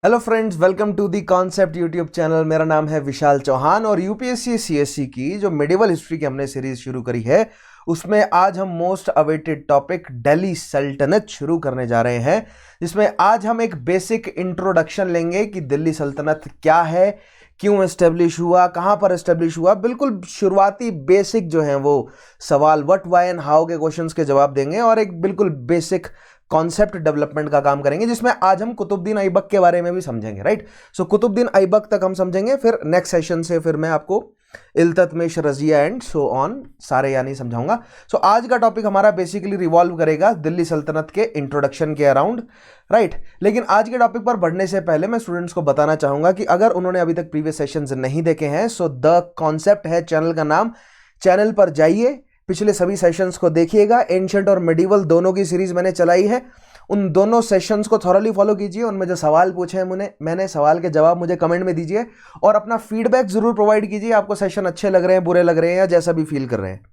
Hello friends, welcome to the concept YouTube channel. मेरा नाम है विशाल चौहान और यूपीएससी सीएससी की जो मेडिवल हिस्ट्री की हमने सीरीज शुरू करी है उसमें आज हम मोस्ट अवेटेड टॉपिक दिल्ली सल्तनत शुरू करने जा रहे हैं, जिसमें आज हम एक बेसिक इंट्रोडक्शन लेंगे कि दिल्ली सल्तनत क्या है, क्यों एस्टेब्लिश हुआ, कहां पर एस्टेब्लिश हुआ। बिल्कुल शुरुआती बेसिक जो हैं वो सवाल व्हाट व्हाई एंड हाउ के क्वेश्चंस के जवाब देंगे और एक बिल्कुल बेसिक कॉन्सेप्ट डेवलपमेंट का काम करेंगे, जिसमें आज हम कुतुबुद्दीन ऐबक के बारे में भी समझेंगे। राइट, सो कुतुबुद्दीन ऐबक तक हम समझेंगे, फिर नेक्स्ट सेशन से फिर मैं आपको Iltutmish, Razia and so on सारे यानी समझाऊंगा। सो आज का टॉपिक हमारा बेसिकली रिवॉल्व करेगा दिल्ली सल्तनत के इंट्रोडक्शन के अराउंड। राइट, लेकिन आज के टॉपिक पर बढ़ने से पहले मैं स्टूडेंट्स को बताना चाहूंगा कि अगर उन्होंने अभी तक प्रीवियस सेशंस नहीं देखे हैं, सो द कॉन्सेप्ट है चैनल का नाम। चैनल पर जाइए, पिछले सभी सेशंस को देखिएगा। एंशिएंट और मेडिवल दोनों की सीरीज मैंने चलाई है, उन दोनों सेशंस को थॉरली फॉलो कीजिए। उनमें जो सवाल पूछे हैं मैंने सवाल के जवाब मुझे कमेंट में दीजिए और अपना फीडबैक जरूर प्रोवाइड कीजिए। आपको सेशन अच्छे लग रहे हैं, बुरे लग रहे हैं या जैसा भी फील कर रहे हैं।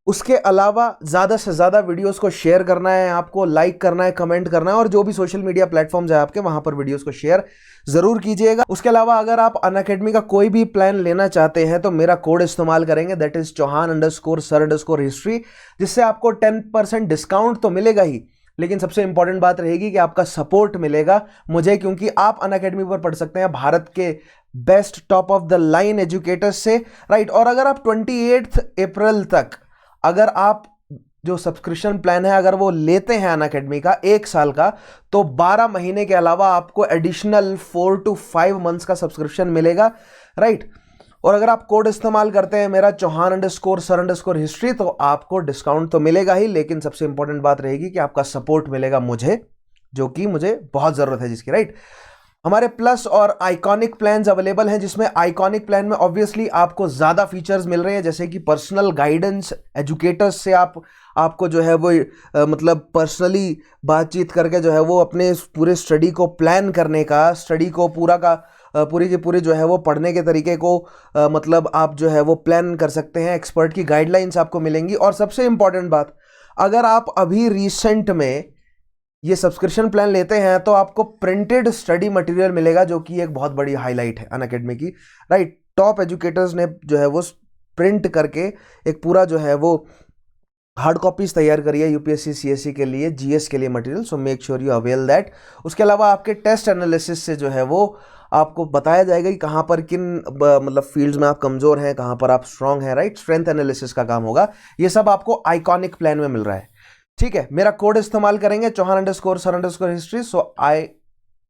उसके अलावा ज़्यादा से ज़्यादा वीडियोस को शेयर करना है, आपको लाइक करना है, कमेंट करना है और जो भी सोशल मीडिया प्लेटफॉर्म्स है आपके, वहां पर वीडियोस को शेयर जरूर कीजिएगा। उसके अलावा अगर आप अनअकैडमी का कोई भी प्लान लेना चाहते हैं तो मेरा कोड इस्तेमाल करेंगे, दैट इज चौहान_सर_हिस्ट्री, जिससे आपको 10% डिस्काउंट तो मिलेगा ही, लेकिन सबसे इंपॉर्टेंट बात रहेगी कि आपका सपोर्ट मिलेगा मुझे, क्योंकि आप अनअकैडमी पर पढ़ सकते हैं भारत के best top of the line educators से। राइट, और अगर आप 28 अप्रैल तक अगर आप जो सब्सक्रिप्शन प्लान है अगर वो लेते हैं अनअकैडमी का 1 साल का, तो 12 महीने के अलावा आपको एडिशनल 4 to 5 मंथ्स का सब्सक्रिप्शन मिलेगा। राइट, और अगर आप कोड इस्तेमाल करते हैं मेरा चौहान_सर_हिस्ट्री तो आपको डिस्काउंट तो मिलेगा ही, लेकिन सबसे इंपॉर्टेंट बात रहेगी कि आपका सपोर्ट मिलेगा मुझे, जो कि मुझे बहुत जरूरत है जिसकी। राइट, हमारे प्लस और आइकॉनिक प्लान्स अवेलेबल हैं, जिसमें आइकॉनिक प्लान में ऑब्वियसली आपको ज़्यादा फीचर्स मिल रहे हैं, जैसे कि पर्सनल गाइडेंस, एजुकेटर्स से आपको जो है वो मतलब पर्सनली बातचीत करके जो है वो अपने पूरे स्टडी को प्लान करने का, स्टडी को पूरी की पूरी जो है वो पढ़ने के तरीके को मतलब आप जो है वो प्लान कर सकते हैं। एक्सपर्ट की गाइडलाइंस आपको मिलेंगी और सबसे इंपॉर्टेंट बात, अगर आप अभी रिसेंट में ये सब्सक्रिप्शन प्लान लेते हैं तो आपको प्रिंटेड स्टडी मटेरियल मिलेगा, जो कि एक बहुत बड़ी हाईलाइट है अनअकैडमी की। राइट, टॉप एजुकेटर्स ने जो है वो प्रिंट करके एक पूरा जो है वो हार्ड कॉपीज तैयार करी है यूपीएससी सीएससी के लिए, जीएस के लिए material, so make sure you avail that. उसके अलावा आपके टेस्ट एनालिसिस से जो है वो आपको बताया जाएगा कि कहाँ पर किन मतलब फील्ड्स में आप कमज़ोर हैं, कहाँ पर आप स्ट्रांग हैं। राइट, स्ट्रेंथ एनालिसिस का काम होगा। ये सब आपको आइकॉनिक प्लान में मिल रहा है। ठीक है, मेरा कोड इस्तेमाल करेंगे चौहान_सर_हिस्ट्री। सो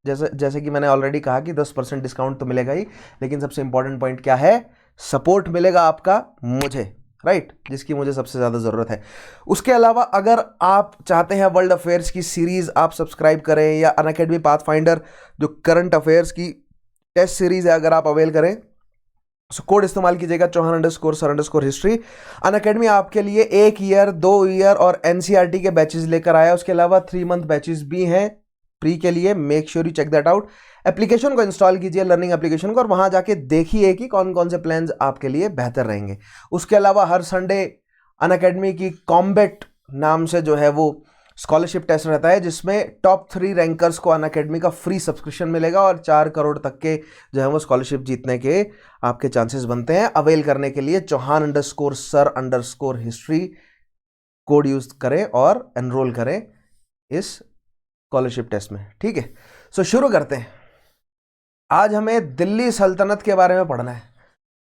जैसे कि मैंने ऑलरेडी कहा कि 10% डिस्काउंट तो मिलेगा ही, लेकिन सबसे इंपॉर्टेंट पॉइंट क्या है, सपोर्ट मिलेगा आपका मुझे। राइट, जिसकी मुझे सबसे ज़्यादा ज़रूरत है। उसके अलावा अगर आप चाहते हैं वर्ल्ड अफेयर्स की सीरीज़ आप सब्सक्राइब करें, या अनअकैडमी पाथफाइंडर जो करंट अफेयर्स की टेस्ट सीरीज़ है अगर आप अवेल करें, सो कोड इस्तेमाल कीजिएगा चौहान_सर_हिस्ट्री। अनअकैडमी आपके लिए 1 ईयर, 2 ईयर और एनसीईआरटी के बैचेस लेकर आया। उसके अलावा 3 मंथ बैचेस भी हैं प्री के लिए, make sure you check that out. Application को इंस्टॉल कीजिए, लर्निंग एप्लीकेशन को, और वहां जाके देखिए कि कौन कौन से प्लान्स आपके लिए बेहतर रहेंगे। उसके अलावा हर संडे अनअकैडमी की कॉम्बैट नाम से जो है वो स्कॉलरशिप टेस्ट रहता है, जिसमें टॉप 3 रैंकर्स को अनअकैडमी का फ्री सब्सक्रिप्शन मिलेगा और 4 करोड़ तक के जो है वो स्कॉलरशिप जीतने के आपके चांसेस बनते हैं। अवेल करने के लिए चौहान_सर_हिस्ट्री कोड यूज करें और एनरोल करें इस स्कॉलरशिप टेस्ट में। ठीक है, सो शुरू करते हैं। आज हमें दिल्ली सल्तनत के बारे में पढ़ना है।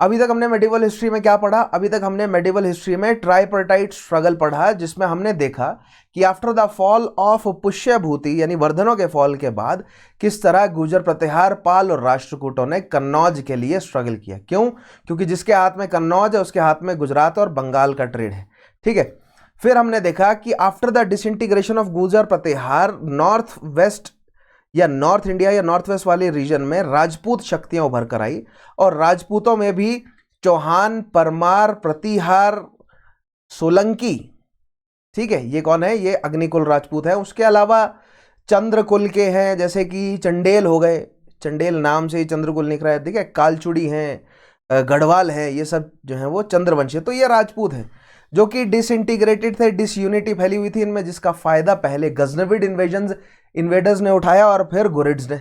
अभी तक हमने मेडिवल हिस्ट्री में क्या पढ़ा? अभी तक हमने मेडिवल हिस्ट्री में ट्राइपर्टाइट स्ट्रगल पढ़ा, जिसमें हमने देखा कि after the fall of Pushyabhuti यानी वर्धनों के फॉल के बाद किस तरह गुर्जर प्रतिहार, पाल और राष्ट्रकूटों ने कन्नौज के लिए स्ट्रगल किया। क्यों? क्योंकि जिसके हाथ में कन्नौज है उसके हाथ में गुजरात और बंगाल का ट्रेड है। ठीक है, फिर हमने देखा कि after the disintegration of Gurjara Pratihara, north west या नॉर्थ इंडिया या नॉर्थ वेस्ट वाले रीजन में राजपूत शक्तियां उभर कर आई, और राजपूतों में भी चौहान, परमार, प्रतिहार, सोलंकी। ठीक है, ये कौन है? ये अग्निकुल राजपूत है। उसके अलावा चंद्रकुल के हैं, जैसे कि चंडेल हो गए, चंडेल नाम से ही चंद्रकुल निकल रहा है। ठीक है, कालचुड़ी हैं, गढ़वाल हैं, ये सब जो है वो चंद्रवंशी। तो ये राजपूत हैं जो कि डिसइंटीग्रेटेड थे, डिसयूनिटी फैली हुई थी इनमें, जिसका फायदा पहले गजनविड इन्वेडर्स ने उठाया और फिर घुरिड्स ने।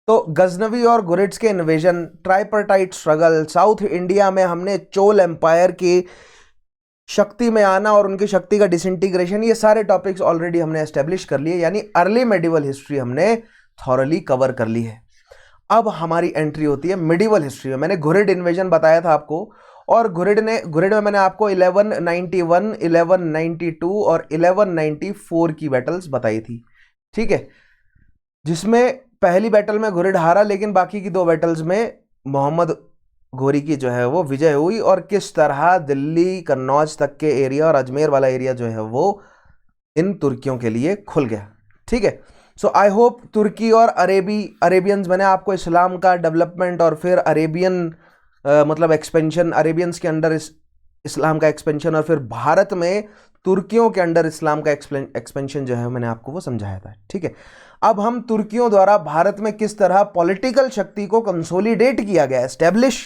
तो गजनवी और घुरिड्स के इन्वेजन, ट्राइपर्टाइट स्ट्रगल, साउथ इंडिया में हमने चोल एम्पायर की शक्ति में आना और उनकी शक्ति का डिसइंटीग्रेशन, ये सारे टॉपिक्स ऑलरेडी हमने एस्टेब्लिश कर लिए, यानी अर्ली मेडिवल हिस्ट्री हमने थॉरली कवर कर ली है। अब हमारी एंट्री होती है मिडिवल हिस्ट्री में। मैंने घुरिड इन्वेजन बताया था आपको, और घुरिड में मैंने आपको 1191, 1192 और 1194 की बैटल्स बताई थी, ठीक है, जिसमें पहली बैटल में घुरिड हारा, लेकिन बाकी की 2 बैटल्स में मोहम्मद घोरी की जो है वो विजय हुई, और किस तरह दिल्ली कन्नौज तक के एरिया और अजमेर वाला एरिया जो है वो इन तुर्कियों के लिए खुल गया, ठीक है। सो आई होप तुर्की और अरेबियंस, मैंने आपको इस्लाम का डेवलपमेंट और फिर अरेबियन मतलब एक्सपेंशन, अरेबियंस के अंडर इस्लाम का एक्सपेंशन, और फिर भारत में तुर्कियों के अंडर इस्लाम का एक्सपेंशन जो है मैंने आपको वो समझाया था, ठीक है। अब हम तुर्कियों द्वारा भारत में किस तरह पॉलिटिकल शक्ति को कंसोलिडेट किया गया, एस्टेब्लिश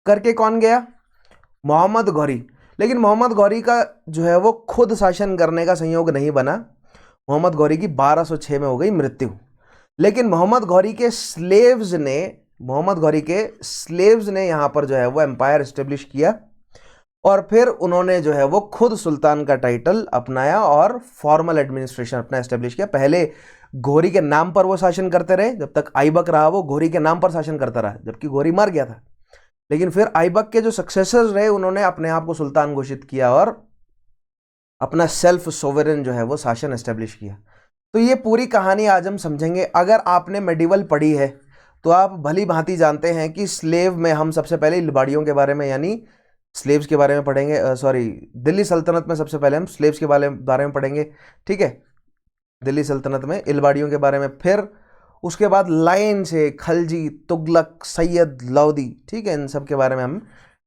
करके कौन गया, मोहम्मद घौरी। लेकिन मोहम्मद घौरी का जो है वो खुद शासन करने का संयोग नहीं बना। मोहम्मद घौरी की 1206 में हो गई मृत्यु, लेकिन मोहम्मद घौरी के स्लेव्स ने यहां पर जो है वो एम्पायर एस्टेब्लिश किया, और फिर उन्होंने जो है वो खुद सुल्तान का टाइटल अपनाया और फॉर्मल एडमिनिस्ट्रेशन अपना एस्टेब्लिश किया। पहले घोरी के नाम पर वो शासन करते रहे, जब तक आइबक रहा वो घोरी के नाम पर शासन करता रहा, जबकि घोरी मर गया था। लेकिन फिर आइबक के जो सक्सेसर्स रहे उन्होंने अपने आप को सुल्तान घोषित किया और अपना सेल्फ सोवरेन जो है वो शासन एस्टेब्लिश किया। तो ये पूरी कहानी आज हम समझेंगे। अगर आपने मेडिवल पढ़ी है तो आप भली भांति जानते हैं कि स्लेव में हम सबसे पहले इल्बाड़ियों के बारे में, यानी स्लेव्स के बारे में पढ़ेंगे। दिल्ली सल्तनत में सबसे पहले हम स्लेव्स के बारे में पढ़ेंगे, ठीक है, दिल्ली सल्तनत में इल्बाड़ियों के बारे में। फिर उसके बाद लाइन से खलजी, तुगलक, सैयद, लोदी, ठीक है, इन सब के बारे में हम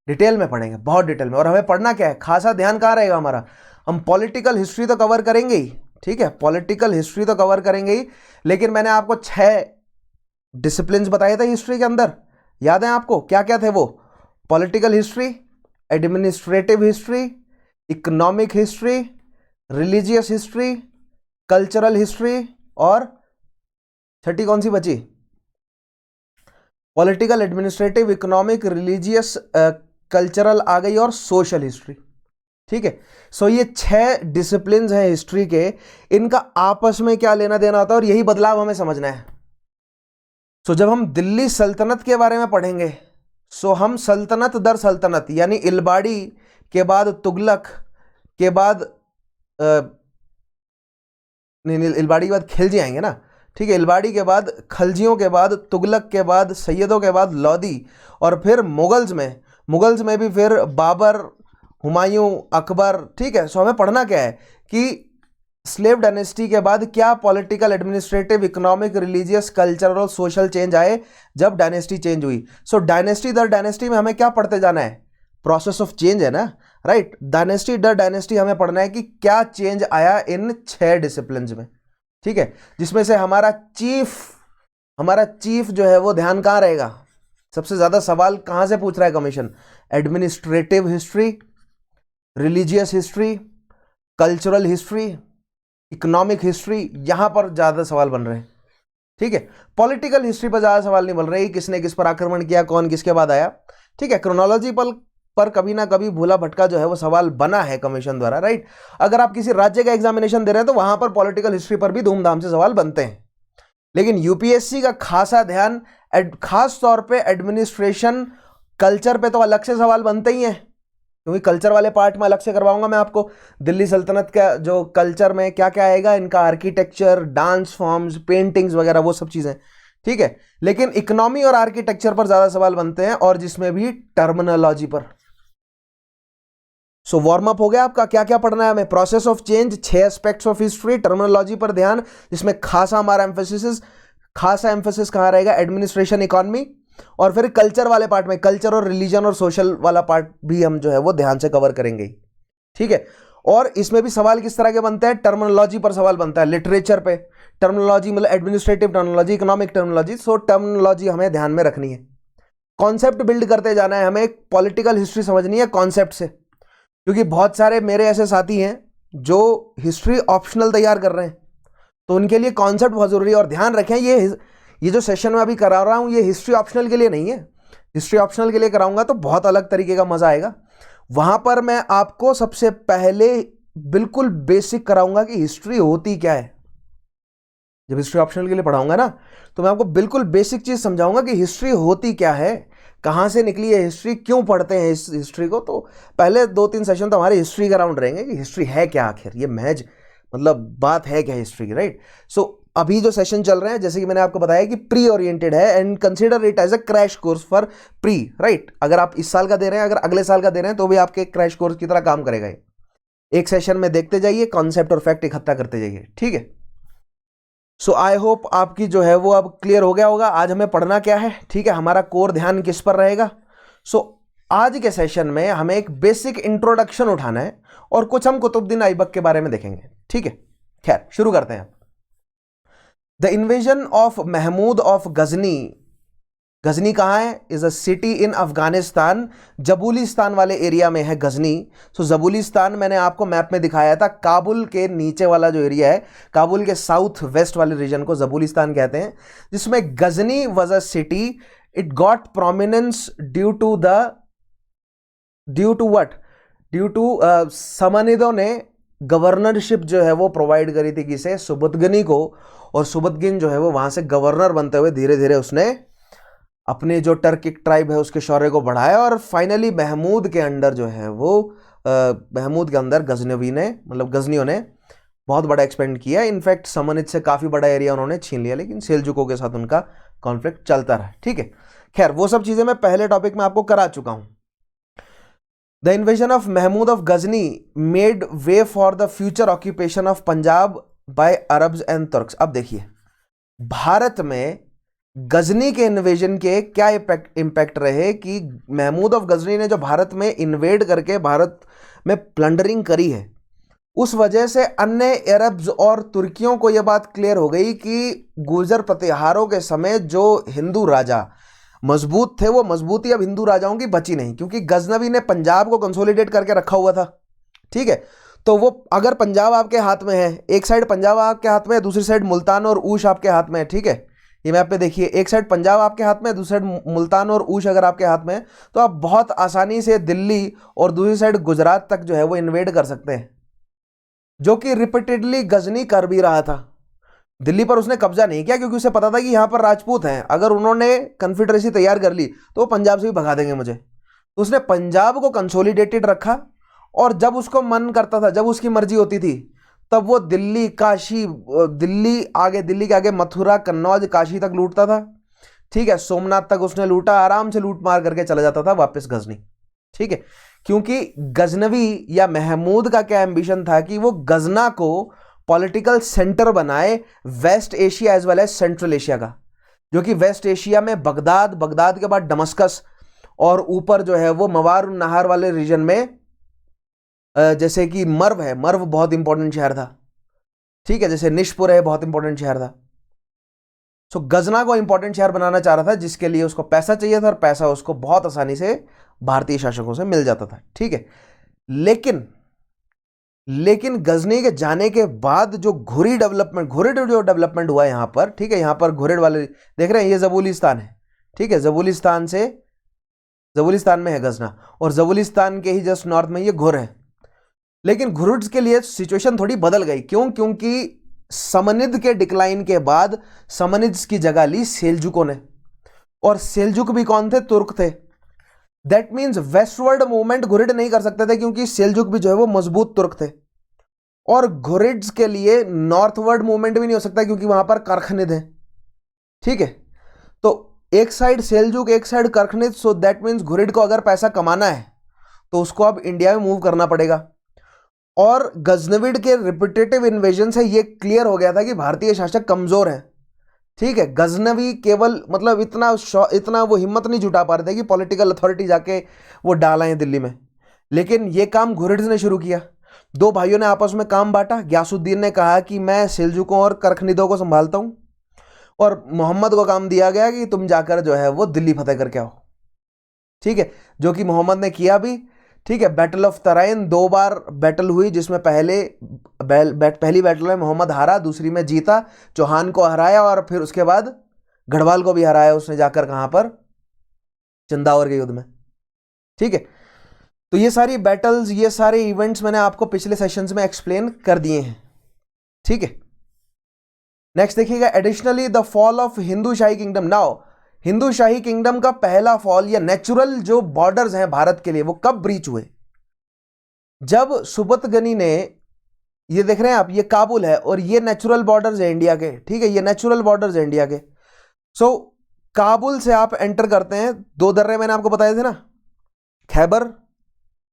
डिटेल में पढ़ेंगे, बहुत डिटेल में। और हमें पढ़ना क्या है, खासा ध्यान कहाँ रहेगा हमारा, हम पॉलिटिकल हिस्ट्री तो कवर करेंगे ही, ठीक है, पॉलिटिकल हिस्ट्री तो कवर करेंगे ही, लेकिन मैंने आपको 6 डिसिप्लिन्स बताए थे हिस्ट्री के अंदर, याद है आपको क्या क्या थे वो, political history, administrative history, economic history, religious history, cultural history, और छठी कौन सी बची, political, administrative, economic, religious, cultural आ गई, और सोशल हिस्ट्री, ठीक है। सो ये 6 डिसिप्लिन्स हैं हिस्ट्री के, इनका आपस में क्या लेना देना होता है और यही बदलाव हमें समझना है। सो जब हम दिल्ली सल्तनत के बारे में पढ़ेंगे, सो हम सल्तनत दर सल्तनत, यानी इल्बाड़ी के बाद तुगलक के बाद इल्बाड़ी के बाद खिलजी आएंगे ना, ठीक है, इल्बाड़ी के बाद खलजियों के बाद तुगलक के बाद सैयदों के बाद लोदी, और फिर मुगल्स में भी फिर बाबर, हुमायूं, अकबर, ठीक है। सो हमें पढ़ना क्या है कि स्लेव डायनेस्टी के बाद क्या political, administrative, economic, religious, cultural और सोशल चेंज आए जब डायनेस्टी चेंज हुई। सो डायनेस्टी दर डायनेस्टी में हमें क्या पढ़ते जाना है, प्रोसेस ऑफ चेंज है ना, राइट। डायनेस्टी दर डायनेस्टी हमें पढ़ना है कि क्या चेंज आया इन 6 डिसिप्लिन्स में, ठीक है, जिसमें से हमारा चीफ जो है वो ध्यान कहाँ रहेगा, सबसे ज्यादा सवाल कहाँ से पूछ रहा है commission, administrative history, religious history, cultural history, economic history, यहां पर ज्यादा सवाल बन रहे हैं, ठीक है। पॉलिटिकल हिस्ट्री पर ज्यादा सवाल नहीं बन रहे, किसने किस पर आक्रमण किया, कौन किसके बाद आया, ठीक है। क्रोनोलॉजी पर कभी ना कभी भूला भटका जो है वो सवाल बना है कमीशन द्वारा, राइट। अगर आप किसी राज्य का एग्जामिनेशन दे रहे हैं तो वहां पर पॉलिटिकल हिस्ट्री पर भी धूमधाम से सवाल बनते हैं, लेकिन यूपीएससी का खासा ध्यान खास तौर पे एडमिनिस्ट्रेशन, कल्चर पे तो अलग से सवाल बनते ही हैं, क्योंकि कल्चर वाले पार्ट में अलग से करवाऊंगा मैं आपको। दिल्ली सल्तनत का जो कल्चर में क्या क्या आएगा, इनका आर्किटेक्चर, डांस फॉर्म्स, पेंटिंग्स वगैरह, वो सब चीजें, ठीक है। लेकिन इकोनॉमी और आर्किटेक्चर पर ज्यादा सवाल बनते हैं, और जिसमें भी टर्मिनोलॉजी पर। सो वार्म अप हो गया आपका, क्या क्या पढ़ना है हमें, process of change, 6 aspects of history, terminology पर ध्यान, जिसमें खासा हमारा एम्फेसिस कहां रहेगा, एडमिनिस्ट्रेशन, इकोनॉमी, और फिर कल्चर वाले पार्ट में कल्चर और रिलीजन और सोशल वाला पार्ट भी हम जो है वो ध्यान से कवर करेंगे, ठीक है। और इसमें भी सवाल किस तरह के बनते हैं, टर्मिनोलॉजी पर सवाल बनता है, लिटरेचर पे टर्मिनोलॉजी, मतलब एडमिनिस्ट्रेटिव टर्मिनोलॉजी, इकोनॉमिक टर्मिनोलॉजी। सो टर्मिनोलॉजी हमें ध्यान में रखनी है, कॉन्सेप्ट बिल्ड करते जाना है, हमें पॉलिटिकल हिस्ट्री समझनी है कॉन्सेप्ट से, क्योंकि बहुत सारे मेरे ऐसे साथी हैं जो हिस्ट्री ऑप्शनल तैयार कर रहे हैं, तो उनके लिए कॉन्सेप्ट बहुत जरूरी है। और ध्यान रखें, ये जो सेशन मैं अभी करा रहा हूं ये हिस्ट्री ऑप्शनल के लिए नहीं है। हिस्ट्री ऑप्शनल के लिए कराऊंगा तो बहुत अलग तरीके का मजा आएगा। वहां पर मैं आपको सबसे पहले बिल्कुल बेसिक कराऊंगा कि हिस्ट्री होती क्या है। जब हिस्ट्री ऑप्शनल के लिए पढ़ाऊंगा ना तो मैं आपको बिल्कुल बेसिक चीज समझाऊंगा कि हिस्ट्री होती क्या है, कहां से निकली है हिस्ट्री, क्यों पढ़ते हैं इस हिस्ट्री को। तो पहले 2-3 सेशन तो हमारे हिस्ट्री के अराउंड रहेंगे कि हिस्ट्री है क्या आखिर, ये महज मतलब बात है क्या हिस्ट्री की, राइट। सो अभी जो सेशन चल रहे हैं जैसे कि मैंने आपको बताया कि प्री ओरिएंटेड है and consider it as a crash course for pre, right. अगर आप इस साल का दे रहे हैं, अगर अगले साल का दे रहे हैं तो भी आपके क्रैश कोर्स की तरह काम करेगा ये। एक सेशन में देखते जाइए, कॉन्सेप्ट और फैक्ट इकट्ठा करते जाइए, ठीक है। सो आई होप आपकी जो है वो अब क्लियर हो गया होगा आज हमें पढ़ना क्या है, ठीक है, हमारा कोर ध्यान किस पर रहेगा। सो आज के सेशन में हमें एक बेसिक इंट्रोडक्शन उठाना है और कुछ हम कुतुबुद्दीन ऐबक के बारे में देखेंगे, ठीक है। खैर शुरू करते हैं। The invasion of Mahmud of Ghazni. Ghazni कहाँ है? Is a city in Afghanistan, Zabulistan वाले एरिया में है गजनी। सो जबूलिस्तान मैंने आपको मैप में दिखाया था, काबुल के नीचे वाला जो एरिया है, काबुल के साउथ वेस्ट वाले रीजन को जबूलिस्तान कहते हैं, जिसमें Ghazni was a city. It got prominence due to what, due to समनिदों ने गवर्नरशिप जो है वो प्रोवाइड करी थी किसे? सुबुतगनी को। और सुबुतगिन जो है वो वहां से गवर्नर बनते हुए धीरे धीरे उसने अपने जो टर्किक ट्राइब है उसके शौर्य को बढ़ाया और फाइनली महमूद के अंडर जो है वो महमूद के अंदर गजनवी ने मतलब गजनियों ने बहुत बड़ा एक्सपेंड किया। इनफैक्ट समनिद से काफ़ी बड़ा एरिया उन्होंने छीन लिया, लेकिन सेल्जुकों के साथ उनका कॉन्फ्लिक्ट चलता रहा, ठीक है। खैर वो सब चीज़ें मैं पहले टॉपिक में आपको करा चुका हूं। The invasion of Mahmud of Ghazni made way for the future occupation of Punjab by Arabs and Turks. अब देखिए भारत में गजनी के इन्वेजन के क्या इम्पैक्ट रहे कि महमूद ऑफ गजनी ने जो भारत में इन्वेड करके भारत में प्लंडरिंग करी है, उस वजह से अन्य अरब्स और तुर्कियों को यह बात क्लियर हो गई कि गुर्जर प्रतिहारों के समय जो हिंदू राजा मजबूत थे वो मजबूती अब हिंदू राजाओं की बची नहीं, क्योंकि गजनवी ने पंजाब को कंसोलिडेट करके रखा हुआ था, ठीक है। तो वो अगर पंजाब आपके हाथ में है, एक साइड पंजाब आपके हाथ में है, दूसरी साइड मुल्तान और ऊश आपके हाथ में है, ठीक है। ये मैप पे देखिए, एक साइड पंजाब आपके हाथ में है, दूसरी साइड मुल्तान और ऊश अगर आपके हाथ में है, तो आप बहुत आसानी से दिल्ली और दूसरी साइड गुजरात तक जो है वो इन्वेड कर सकते हैं, जो कि रिपीटेडली गजनी कर भी रहा था। दिल्ली पर उसने कब्जा नहीं किया क्योंकि उसे पता था कि यहाँ पर राजपूत हैं, अगर उन्होंने कन्फेडरेसी तैयार कर ली तो वो पंजाब से भी भगा देंगे मुझे। तो उसने पंजाब को कंसोलिडेटेड रखा और जब उसको मन करता था, जब उसकी मर्जी होती थी, तब वो दिल्ली, काशी, दिल्ली के आगे मथुरा, कन्नौज, काशी तक लूटता था, ठीक है। सोमनाथ तक उसने लूटा, आराम से लूट मार करके चला जाता था वापस गजनी, ठीक है। क्योंकि गजनवी या महमूद का क्या एम्बिशन था कि वो गजना को पॉलिटिकल सेंटर बनाए West Asia as well as Central Asia का, जो कि वेस्ट एशिया में बगदाद के बाद दमस्कस और ऊपर जो है वो मवार नहर वाले रीजन में जैसे कि मर्व है, मर्व बहुत इंपॉर्टेंट शहर था, ठीक है, जैसे निशपुर है बहुत इंपॉर्टेंट शहर था। सो गजना को इंपॉर्टेंट शहर बनाना चाह रहा था, जिसके लिए उसको पैसा चाहिए था और पैसा उसको बहुत आसानी से भारतीय शासकों से मिल जाता था, ठीक है। लेकिन गजनी के जाने के बाद जो घुरिड जो डेवलपमेंट हुआ यहां पर, ठीक है, यहां पर घुरिड वाले देख रहे हैं, ये जबूलिस्तान है, ठीक है। जबूलिस्तान में है गजना और जबूलिस्तान के ही जस्ट नॉर्थ में ये घुर है। लेकिन घुरिड्स के लिए सिचुएशन थोड़ी बदल गई, क्यों? क्योंकि समनिद के डिक्लाइन के बाद समनिद्स की जगह ली सेल्जुकों ने, और सेल्जुक भी कौन थे? तुर्क थे। दैट मीन्स वेस्टवर्ड मूवमेंट घुरिड नहीं कर सकते थे क्योंकि सेल्जुक भी जो है वो मजबूत तुर्क थे, और घुरिड्स के लिए नॉर्थवर्ड मूवमेंट भी नहीं हो सकता क्योंकि वहां पर करखनिद है, ठीक है। तो एक साइड सेल्जुक, एक साइड करखनिद, सो दैट मीन्स घुरिड को अगर पैसा कमाना है तो उसको अब इंडिया में मूव करना पड़ेगा। और गजनविड के रिपीटेटिव इन्वेजन से ये क्लियर हो गया था कि भारतीय शासक कमजोर हैं, ठीक है। गजनवी केवल मतलब इतना वो हिम्मत नहीं जुटा पा रहे थे कि पॉलिटिकल अथॉरिटी जाके वो डालें दिल्ली में, लेकिन ये काम घुरिड्स ने शुरू किया। दो भाइयों ने आपस में काम बांटा। गयासुद्दीन ने कहा कि मैं सेल्जुकों और करखनिदों को संभालता हूं, और मोहम्मद को काम दिया गया कि तुम जाकर जो है वो दिल्ली फतेह करके आओ, ठीक है, जो कि मोहम्मद ने किया भी, ठीक है। Battle of Tarain 2 bar battle हुई, जिसमें पहली बैटल में मोहम्मद हारा, दूसरी में जीता, चौहान को हराया और फिर उसके बाद गढ़वाल को भी हराया उसने जाकर, कहां पर, चंदावर के युद्ध में। ठीक है, तो ये सारी बैटल्स, ये सारे इवेंट्स मैंने आपको पिछले सेशंस में एक्सप्लेन कर दिए हैं। ठीक है, नेक्स्ट देखिएगा, additionally the fall of Hindu Shahi kingdom. Now Hindu Shahi kingdom का पहला फॉल या नेचुरल जो बॉर्डर्स हैं भारत के लिए, वो कब ब्रीच हुए? जब सुबतगनी ने, ये देख रहे हैं आप, ये काबुल है और ये नेचुरल बॉर्डर्स है इंडिया के। ठीक है, ये नेचुरल बॉर्डर्स है इंडिया के। सो काबुल से आप एंटर करते हैं, दो दर्रे मैंने आपको बताए थे ना, खैबर,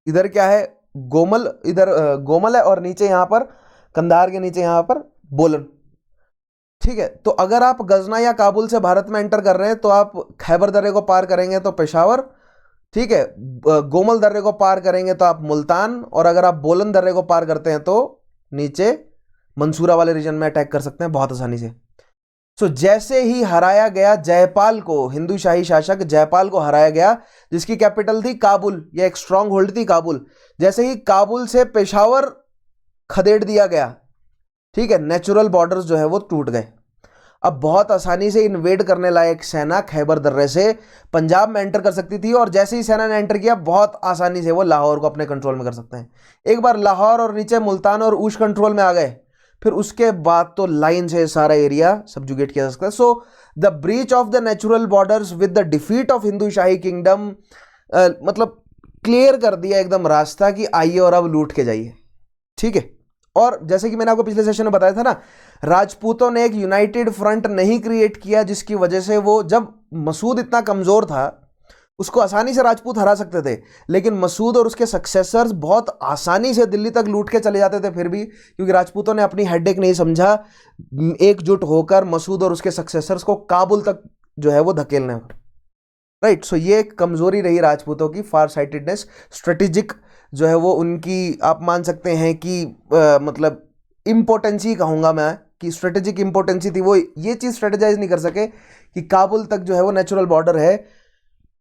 इधर क्या है, गोमल, इधर गोमल है, और नीचे यहां पर कंधार के नीचे यहां पर बोलन। ठीक है, तो अगर आप गजना या काबुल से भारत में एंटर कर रहे हैं तो आप खैबर दर्रे को पार करेंगे तो पेशावर, ठीक है, गोमल दर्रे को पार करेंगे तो आप मुल्तान, और अगर आप बोलन दर्रे को पार करते हैं तो नीचे मंसूरा वाले रीजन में अटैक कर सकते हैं बहुत आसानी से। सो जैसे ही हराया गया जयपाल को, हिंदू शाही शासक जयपाल को हराया गया, जिसकी कैपिटल थी काबुल, या एक स्ट्रांग होल्ड थी काबुल, जैसे ही काबुल से पेशावर खदेड़ दिया गया, ठीक है, नेचुरल बॉर्डर्स जो है वो टूट गए। अब बहुत आसानी से इन्वेड करने लायक सेना खैबर दर्रे से पंजाब में एंटर कर सकती थी, और जैसे ही सेना ने एंटर किया बहुत आसानी से वो लाहौर को अपने कंट्रोल में कर सकते हैं। एक बार लाहौर और नीचे मुल्तान और ऊश कंट्रोल में आ गए, फिर उसके बाद तो लाइन से सारा एरिया सबजुगेट किया जा सकता है। So the breach of the natural borders with the defeat of Hindu Shahi kingdom, मतलब क्लियर कर दिया एकदम रास्ता कि आइए और अब लूट के जाइए। ठीक है, और जैसे कि मैंने आपको पिछले सेशन में बताया था ना, राजपूतों ने एक यूनाइटेड फ्रंट नहीं क्रिएट किया, जिसकी वजह से वो, जब मसूद इतना कमजोर था, उसको आसानी से राजपूत हरा सकते थे, लेकिन मसूद और उसके सक्सेसर्स बहुत आसानी से दिल्ली तक लूट के चले जाते थे फिर भी, क्योंकि राजपूतों ने अपनी हेडेक नहीं समझा एकजुट होकर मसूद और उसके सक्सेसर्स को काबुल तक जो है वो धकेलने। राइट, सो ये एक कमजोरी रही राजपूतों की, फार साइटेडनेस, स्ट्रेटेजिक जो है वो उनकी, आप मान सकते हैं कि मतलब इम्पोर्टेंसी कहूँगा मैं, कि स्ट्रेटेजिक इम्पोर्टेंसी थी। वो ये चीज़ स्ट्रेटेजाइज नहीं कर सके कि काबुल तक जो है वो नेचुरल बॉर्डर है,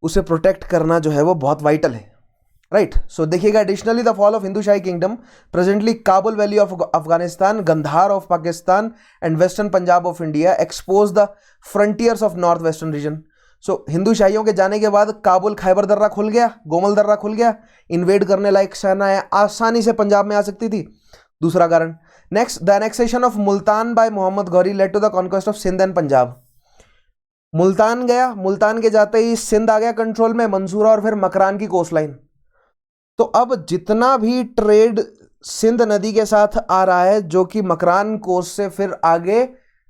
उसे प्रोटेक्ट करना जो है वो बहुत वाइटल है। राइट, सो देखिएगा, additionally the fall of Hindu Shahi kingdom, presently Kabul valley of Afghanistan, Gandhara of Pakistan and western Punjab of India expose the frontiers of north western region. So Hindu शाहियों के जाने के बाद काबुल खैबर दर्रा खुल गया, गोमल दर्रा खुल गया, इन्वेड करने लायक सेनाएं आसानी से पंजाब में आ सकती थी। दूसरा कारण, next, the annexation of Multan by Mohammad Ghori led to the conquest of Sindh and Punjab. Multan गया, मुल्तान के जाते ही सिंध आ गया कंट्रोल में, मंसूरा और फिर मकरान की कोस्ट लाइन। तो अब जितना भी ट्रेड सिंध नदी के साथ आ रहा है, जो कि मकरान कोस्ट से फिर आगे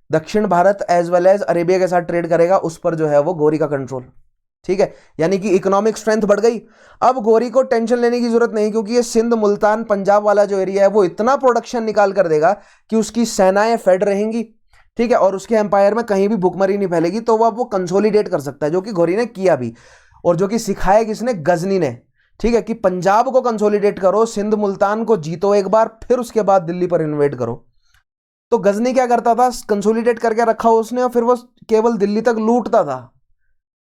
दक्षिण Bharat as well as Arabia के साथ ट्रेड करेगा, उस पर जो है वो गौरी का कंट्रोल। ठीक है, यानी कि इकोनॉमिक स्ट्रेंथ बढ़ गई। अब गौरी को टेंशन लेने की जरूरत नहीं, क्योंकि ये सिंध मुल्तान पंजाब वाला जो एरिया है वो इतना प्रोडक्शन निकाल कर देगा कि उसकी सेनाएं फेड रहेंगी। ठीक है, और उसके एम्पायर में कहीं भी भुखमरी नहीं फैलेगी, तो वो कंसोलिडेट कर सकता है, जो कि गौरी ने किया भी, और जो कि सिखाया किसने, गजनी ने। ठीक है, कि पंजाब को कंसोलिडेट करो, सिंध मुल्तान को जीतो एक बार, फिर उसके बाद दिल्ली पर इन्वेड करो। तो गजनी क्या करता था, कंसोलिडेट करके रखा उसने, और फिर वो केवल दिल्ली तक लूटता था।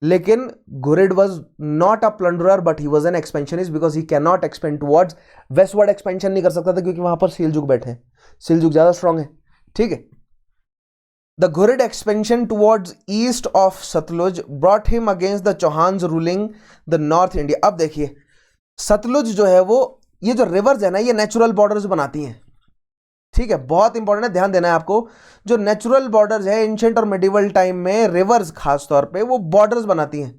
लेकिन Ghurid was not a plunderer but he was an expansionist, because he can not expand towards westward, expansion नहीं कर सकता था क्योंकि वहां पर सिलजुक बैठे हैं, सिलजुक ज्यादा स्ट्रांग है। ठीक है, the Ghurid expansion towards east of Sutlej brought him against the Chauhans ruling the north India. अब देखिए, सतलुज जो है वो, ये जो रिवर्स है ना, ये नेचुरल बॉर्डर्स बनाती हैं। ठीक है, बहुत इंपॉर्टेंट है, ध्यान देना है आपको। जो नेचुरल बॉर्डर्स है एंशिएंट और मिडिवल टाइम में, रिवर्स खास तौर पे वो बॉर्डर्स बनाती हैं,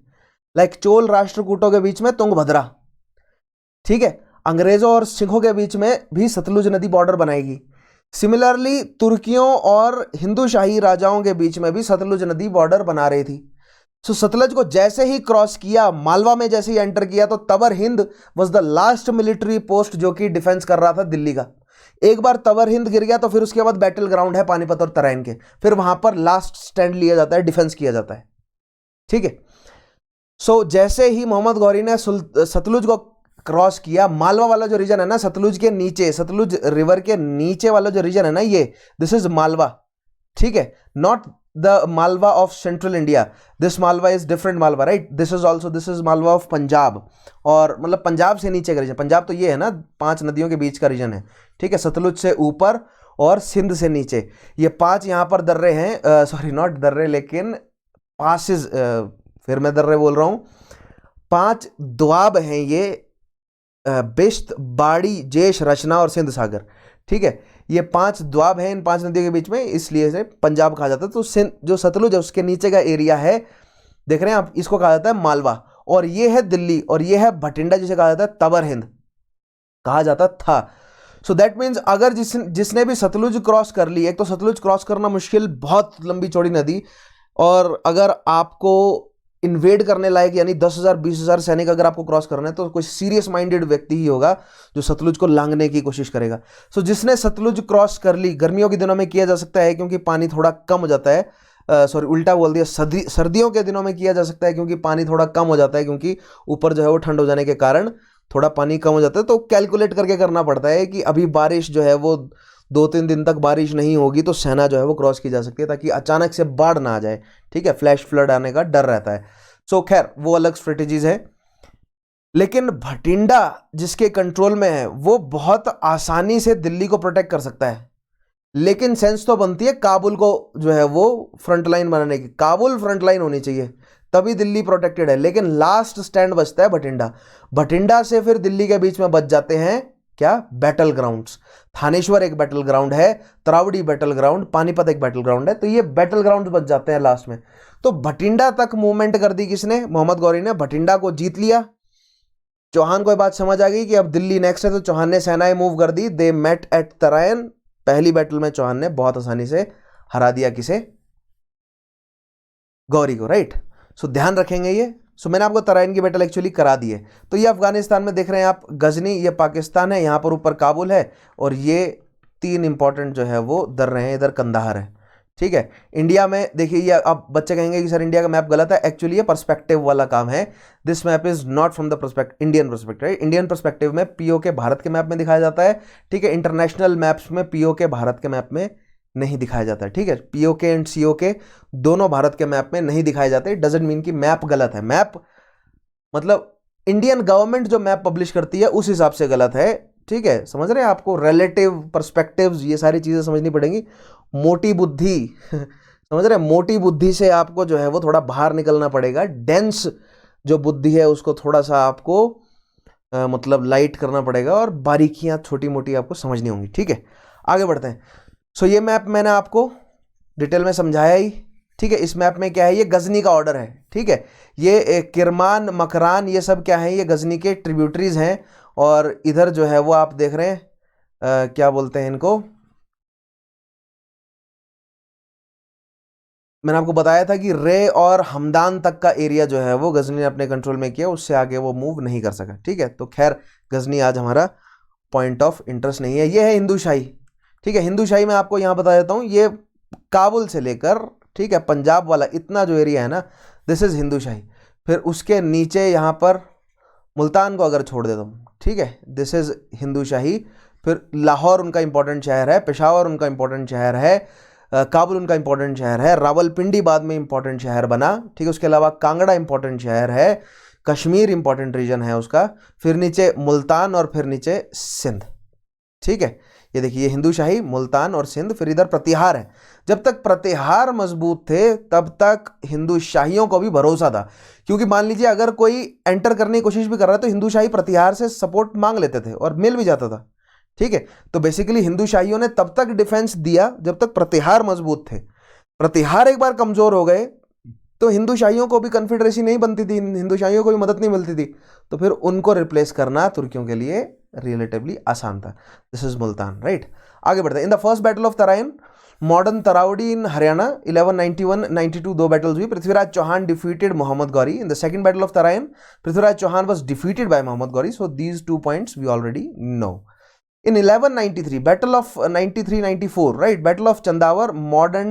लाइक चोल राष्ट्रकूटों के बीच में तुंगभद्रा। ठीक है, अंग्रेजों और सिखों के बीच में भी सतलुज नदी बॉर्डर बनाएगी। सिमिलरली तुर्कियों और हिंदू शाही राजाओं के बीच में भी सतलुज नदी बॉर्डर बना रही थी। सो सतलुज को जैसे ही क्रॉस किया, मालवा में जैसे ही एंटर किया, तो Tabarhind was the last military post जो कि डिफेंस कर रहा था दिल्ली का। एक बार तबर हिंद गिर गया तो फिर उसके बाद बैटल ग्राउंड है पानीपत और तराइन के, फिर वहां पर लास्ट स्टैंड लिया जाता है, डिफेंस किया जाता है। ठीक है, सो जैसे ही मोहम्मद गौरी ने सतलुज को क्रॉस किया, मालवा वाला जो रीजन है ना, सतलुज के नीचे, सतलुज रिवर के नीचे वाला जो रीजन है ना, ये दिस इज मालवा। ठीक है, not the Malwa of central India, this Malwa is different Malwa, right. This is Malwa of Punjab, और मतलब पंजाब से नीचे का रीजन, पंजाब तो ये है ना, 5 नदियों के बीच का रीजन है। ठीक है, सतलुज से ऊपर और सिंध से नीचे, ये 5 यहाँ पर दर्रे हैं, सॉरी नॉट दर्रे लेकिन पासिस, फिर मैं दर्रे बोल रहा हूं, 5 द्वाब हैं ये, बिश्त, बाड़ी, जेश, रचना और सिंध सागर। ठीक है, ये 5 द्वाब हैं इन 5 नदियों के बीच में, इसलिए इसे पंजाब कहा जाता है। तो सिंध जो सतलुज है उसके नीचे का एरिया है, देख रहे हैं आप, इसको कहा जाता है मालवा। और ये है दिल्ली, और ये है भटिंडा जिसे कहा जाता है तवर हिंद कहा जाता था। सो दैट मीन्स अगर जिसने भी सतलुज क्रॉस कर ली, एक तो सतलुज क्रॉस करना मुश्किल, बहुत लंबी चौड़ी नदी, और अगर आपको इन्वेड करने लायक यानी 10,000 20,000 सैनिक अगर आपको क्रॉस करना है तो कोई सीरियस माइंडेड व्यक्ति ही होगा जो सतलुज को लांघने की कोशिश करेगा। सो जिसने सतलुज क्रॉस कर ली, गर्मियों के दिनों में किया जा सकता है क्योंकि पानी थोड़ा कम हो जाता है, सॉरी उल्टा बोल दिया, सर्दियों के दिनों में किया जा सकता है क्योंकि पानी थोड़ा कम हो जाता है, क्योंकि ऊपर जो है वो ठंड हो जाने के कारण थोड़ा पानी कम हो जाता है। तो कैलकुलेट करके करना पड़ता है कि अभी बारिश जो है वो 2-3 दिन तक बारिश नहीं होगी तो सेना जो है वो क्रॉस की जा सकती है, ताकि अचानक से बाढ़ ना आ जाए। ठीक है, फ्लैश फ्लड आने का डर रहता है। सो खैर वो अलग स्ट्रेटेजीज है। लेकिन भटिंडा जिसके कंट्रोल में है वो बहुत आसानी से दिल्ली को प्रोटेक्ट कर सकता है, लेकिन सेंस तो बनती है काबुल को जो है वो फ्रंट लाइन बनाने की। काबुल फ्रंट लाइन होनी चाहिए, तभी दिल्ली प्रोटेक्टेड है। लेकिन लास्ट स्टैंड बचता है भटिंडा। भटिंडा से फिर दिल्ली के बीच में बच जाते हैं क्या, बैटल ग्राउंड्स। थानेश्वर एक बैटल ग्राउंड है, तरावड़ी बैटल ग्राउंड, पानीपत एक बैटल ग्राउंड है। तो ये बैटल ग्राउंड बच जाते हैं लास्ट में। तो भटिंडा तक मूवमेंट कर दी किसने, मोहम्मद गौरी ने। भटिंडा को जीत लिया। चौहान को ये बात समझ आ गई कि अब दिल्ली नेक्स्ट है, तो चौहान ने सेनाएं मूव कर दी। They met at Tarain. पहली बैटल में चौहान ने बहुत आसानी से हरा दिया किसे, गौरी को, राइट। सो ध्यान रखेंगे ये। सो मैंने आपको तराइन की बैटल एक्चुअली करा दी है। तो ये अफगानिस्तान में देख रहे हैं आप, गजनी, ये पाकिस्तान है, यहाँ पर ऊपर काबुल है, और ये 3 इंपॉर्टेंट जो है वो दर रहे हैं, इधर कंधार है। ठीक है, इंडिया में देखिए, ये अब बच्चे कहेंगे कि सर इंडिया का मैप गलत है। एक्चुअली ये पर्सपेक्टिव वाला काम है। This map is not from the Indian perspective. Indian perspective में पीओके भारत के मैप में दिखाया जाता है। ठीक है, इंटरनेशनल मैप्स में पीओके भारत के मैप में नहीं दिखाया जाता है। ठीक है, पीओके एंड सीओके दोनों भारत के मैप में नहीं दिखाए जाते। डजंट मीन कि मैप गलत है। मैप मतलब इंडियन गवर्नमेंट जो मैप पब्लिश करती है उस हिसाब से गलत है। ठीक है, समझ रहे हैं, आपको रिलेटिव पर्सपेक्टिव्स ये सारी चीजें समझनी पड़ेंगी। मोटी बुद्धि समझ रहे हैं, मोटी बुद्धि से आपको जो है वो थोड़ा बाहर निकलना पड़ेगा। डेंस जो बुद्धि है उसको थोड़ा सा आपको मतलब लाइट करना पड़ेगा, और बारीकियां छोटी मोटी आपको समझनी होंगी। ठीक है, आगे बढ़ते हैं। सो ये मैप मैंने आपको डिटेल में समझाया ही। ठीक है, इस मैप में क्या है, ये गजनी का ऑर्डर है। ठीक है, ये किरमान, मकरान, ये सब क्या है, ये गजनी के ट्रिब्यूटरीज हैं। और इधर जो है वो आप देख रहे हैं, क्या बोलते हैं इनको, मैंने आपको बताया था कि रे और हमदान तक का एरिया जो है वो गजनी ने अपने कंट्रोल में किया, उससे आगे वो मूव नहीं कर सका। ठीक है, तो खैर गजनी आज हमारा पॉइंट ऑफ इंटरेस्ट नहीं है। ये है हिंदू शाही। ठीक है, हिंदू शाही में आपको यहाँ बता देता हूँ, ये काबुल से लेकर, ठीक है, पंजाब वाला इतना जो एरिया है ना, दिस इज हिंदू शाही। फिर उसके नीचे यहाँ पर मुल्तान को अगर छोड़ देता हूँ, ठीक है, दिस इज हिंदू शाही। फिर लाहौर उनका इंपॉर्टेंट शहर है, पेशावर उनका इंपॉर्टेंट शहर है, काबुल उनका इंपॉर्टेंट शहर है, रावलपिंडी बाद में इंपॉर्टेंट शहर बना। ठीक है, उसके अलावा कांगड़ा इंपॉर्टेंट शहर है, कश्मीर इंपॉर्टेंट रीजन है उसका, फिर नीचे मुल्तान और फिर नीचे सिंध। ठीक है, ये देखिए, ये हिंदू शाही, मुल्तान और सिंध, फिर इधर प्रतिहार है। जब तक प्रतिहार मजबूत थे तब तक हिंदू शाहियों को भी भरोसा था, क्योंकि मान लीजिए अगर कोई एंटर करने की कोशिश भी कर रहा है तो हिंदू शाही प्रतिहार से सपोर्ट मांग लेते थे और मिल भी जाता था। ठीक है, तो बेसिकली हिंदू शाहियों ने तब तक डिफेंस दिया जब तक प्रतिहार मजबूत थे। प्रतिहार एक बार कमजोर हो गए तो हिंदू शाहियों को भी कन्फेडरेसी नहीं बनती थी, हिंदू शाहियों को भी मदद नहीं मिलती थी, तो फिर उनको रिप्लेस करना तुर्कियों के लिए रिलेटिवली आसान था। This is Multan, right. आगे बढ़ते हैं। In the first battle of Tarain, modern Taraori in Haryana, 1191-92 दो बैटल्स हुई। Prithviraj Chauhan defeated Mohammad Ghori in the second battle of Tarain. Prithviraj Chauhan was defeated by Mohammad Ghori, so these 2 points we already know. In 1193, Battle of 93-94, right? Battle of Chandavar, modern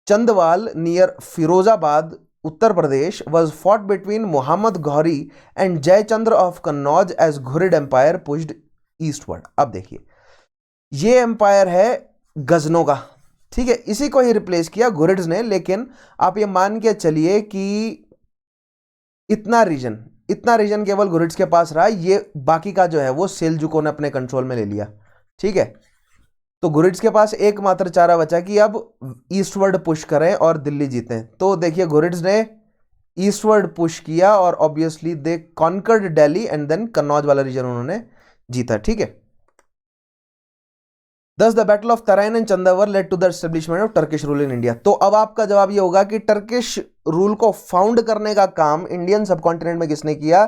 Chandwal near Firozabad, Uttar Pradesh, was fought between Muhammad Ghori and Jayachandra of Kannauj as Ghurid Empire pushed eastward. अब देखिए, ये empire है गजनों का। ठीक है, इसी को ही replace किया घुरिड्स ने। लेकिन आप ये मान के चलिए कि इतना रीजन केवल घुरिड्स के पास रहा, ये बाकी का जो है वो सेल्जुकों ने अपने कंट्रोल में ले लिया। ठीक है, तो घुरिड्स के पास एकमात्र चारा बचा कि अब ईस्टवर्ड पुश करें और दिल्ली जीतें। तो देखिए घुरिड्स ने ईस्टवर्ड पुश किया और obviously they conquered Delhi and then Kannauj वाला रीजन उन्होंने जीता। ठीक है, Thus the Battle of Tarain and Chandavar led to the establishment of Turkish rule in India। तो अब आपका जवाब ये होगा कि टर्किश रूल को फाउंड करने का काम इंडियन सबकॉन्टिनेंट में किसने किया?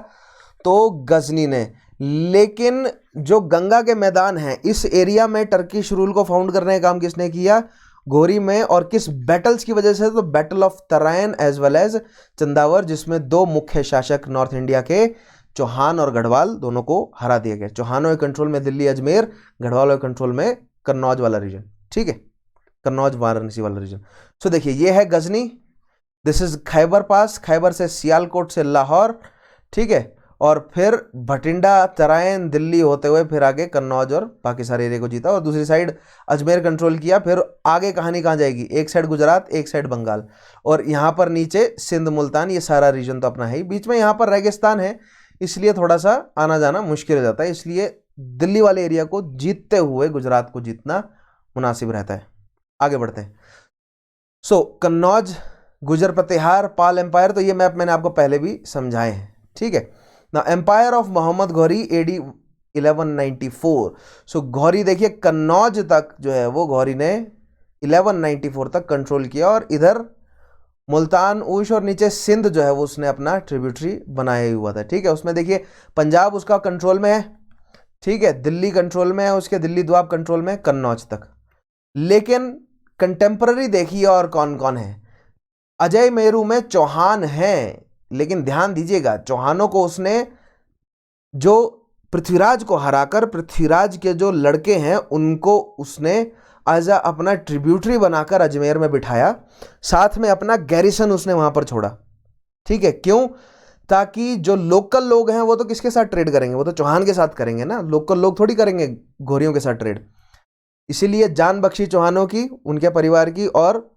तो गजनी ने। लेकिन जो गंगा के मैदान हैं इस एरिया में टर्किश रूल को फाउंड करने का काम किसने किया? घोरी में। और किस बैटल्स की वजह से? तो battle of Tarain as well as Chandawar, जिसमें दो मुख्य शासक नॉर्थ इंडिया के चौहान और गढ़वाल दोनों को हरा दिया गया। चौहानों के कंट्रोल में दिल्ली अजमेर, गढ़वालों के कंट्रोल में कन्नौज वाला रीजन। ठीक है, कन्नौज वाराणसी वाला रीजन। सो देखिए ये है गजनी, दिस इज खैबर पास, खैबर से सियालकोट से लाहौर। ठीक है, और फिर भटिंडा तराइन दिल्ली होते हुए फिर आगे कन्नौज और बाकी सारे एरिया को जीता और दूसरी साइड अजमेर कंट्रोल किया। फिर आगे कहानी कहाँ जाएगी? एक साइड गुजरात, एक साइड बंगाल, और यहाँ पर नीचे सिंध मुल्तान, ये सारा रीजन तो अपना है ही। बीच में यहाँ पर रेगिस्तान है, इसलिए थोड़ा सा आना जाना मुश्किल हो जाता है, इसलिए दिल्ली वाले एरिया को जीतते हुए गुजरात को जीतना मुनासिब रहता है। आगे बढ़ते हैं। सो कन्नौज, गुजर प्रतिहार, पाल एम्पायर, तो ये मैप मैंने आपको पहले भी समझाए हैं। ठीक है ना, empire of Mohammad Ghauri AD 1194। सो घौरी देखिए कन्नौज तक जो है वो घौरी ने 1194 तक कंट्रोल किया और इधर मुल्तान, ऊश और नीचे सिंध जो है वो उसने अपना ट्रिब्यूटरी बनाया हुआ था। ठीक है, उसमें देखिए पंजाब उसका कंट्रोल में है। ठीक है, दिल्ली कंट्रोल में है उसके, दिल्ली द्वाब कंट्रोल में, कन्नौज तक। लेकिन कंटेम्पररी देखिए और कौन कौन है। अजय मेरू में चौहान हैं, लेकिन ध्यान दीजिएगा चौहानों को उसने जो पृथ्वीराज को हराकर पृथ्वीराज के जो लड़के हैं उनको उसने एज अपना ट्रिब्यूटरी बनाकर अजमेर में बिठाया, साथ में अपना गैरिसन उसने वहां पर छोड़ा। ठीक है, क्यों? ताकि जो लोकल लोग हैं वो तो किसके साथ ट्रेड करेंगे? वो तो चौहान के साथ करेंगे ना, लोकल लोग थोड़ी करेंगे घोरियों के साथ ट्रेड। इसीलिए जान बख्शी चौहानों की, उनके परिवार की, और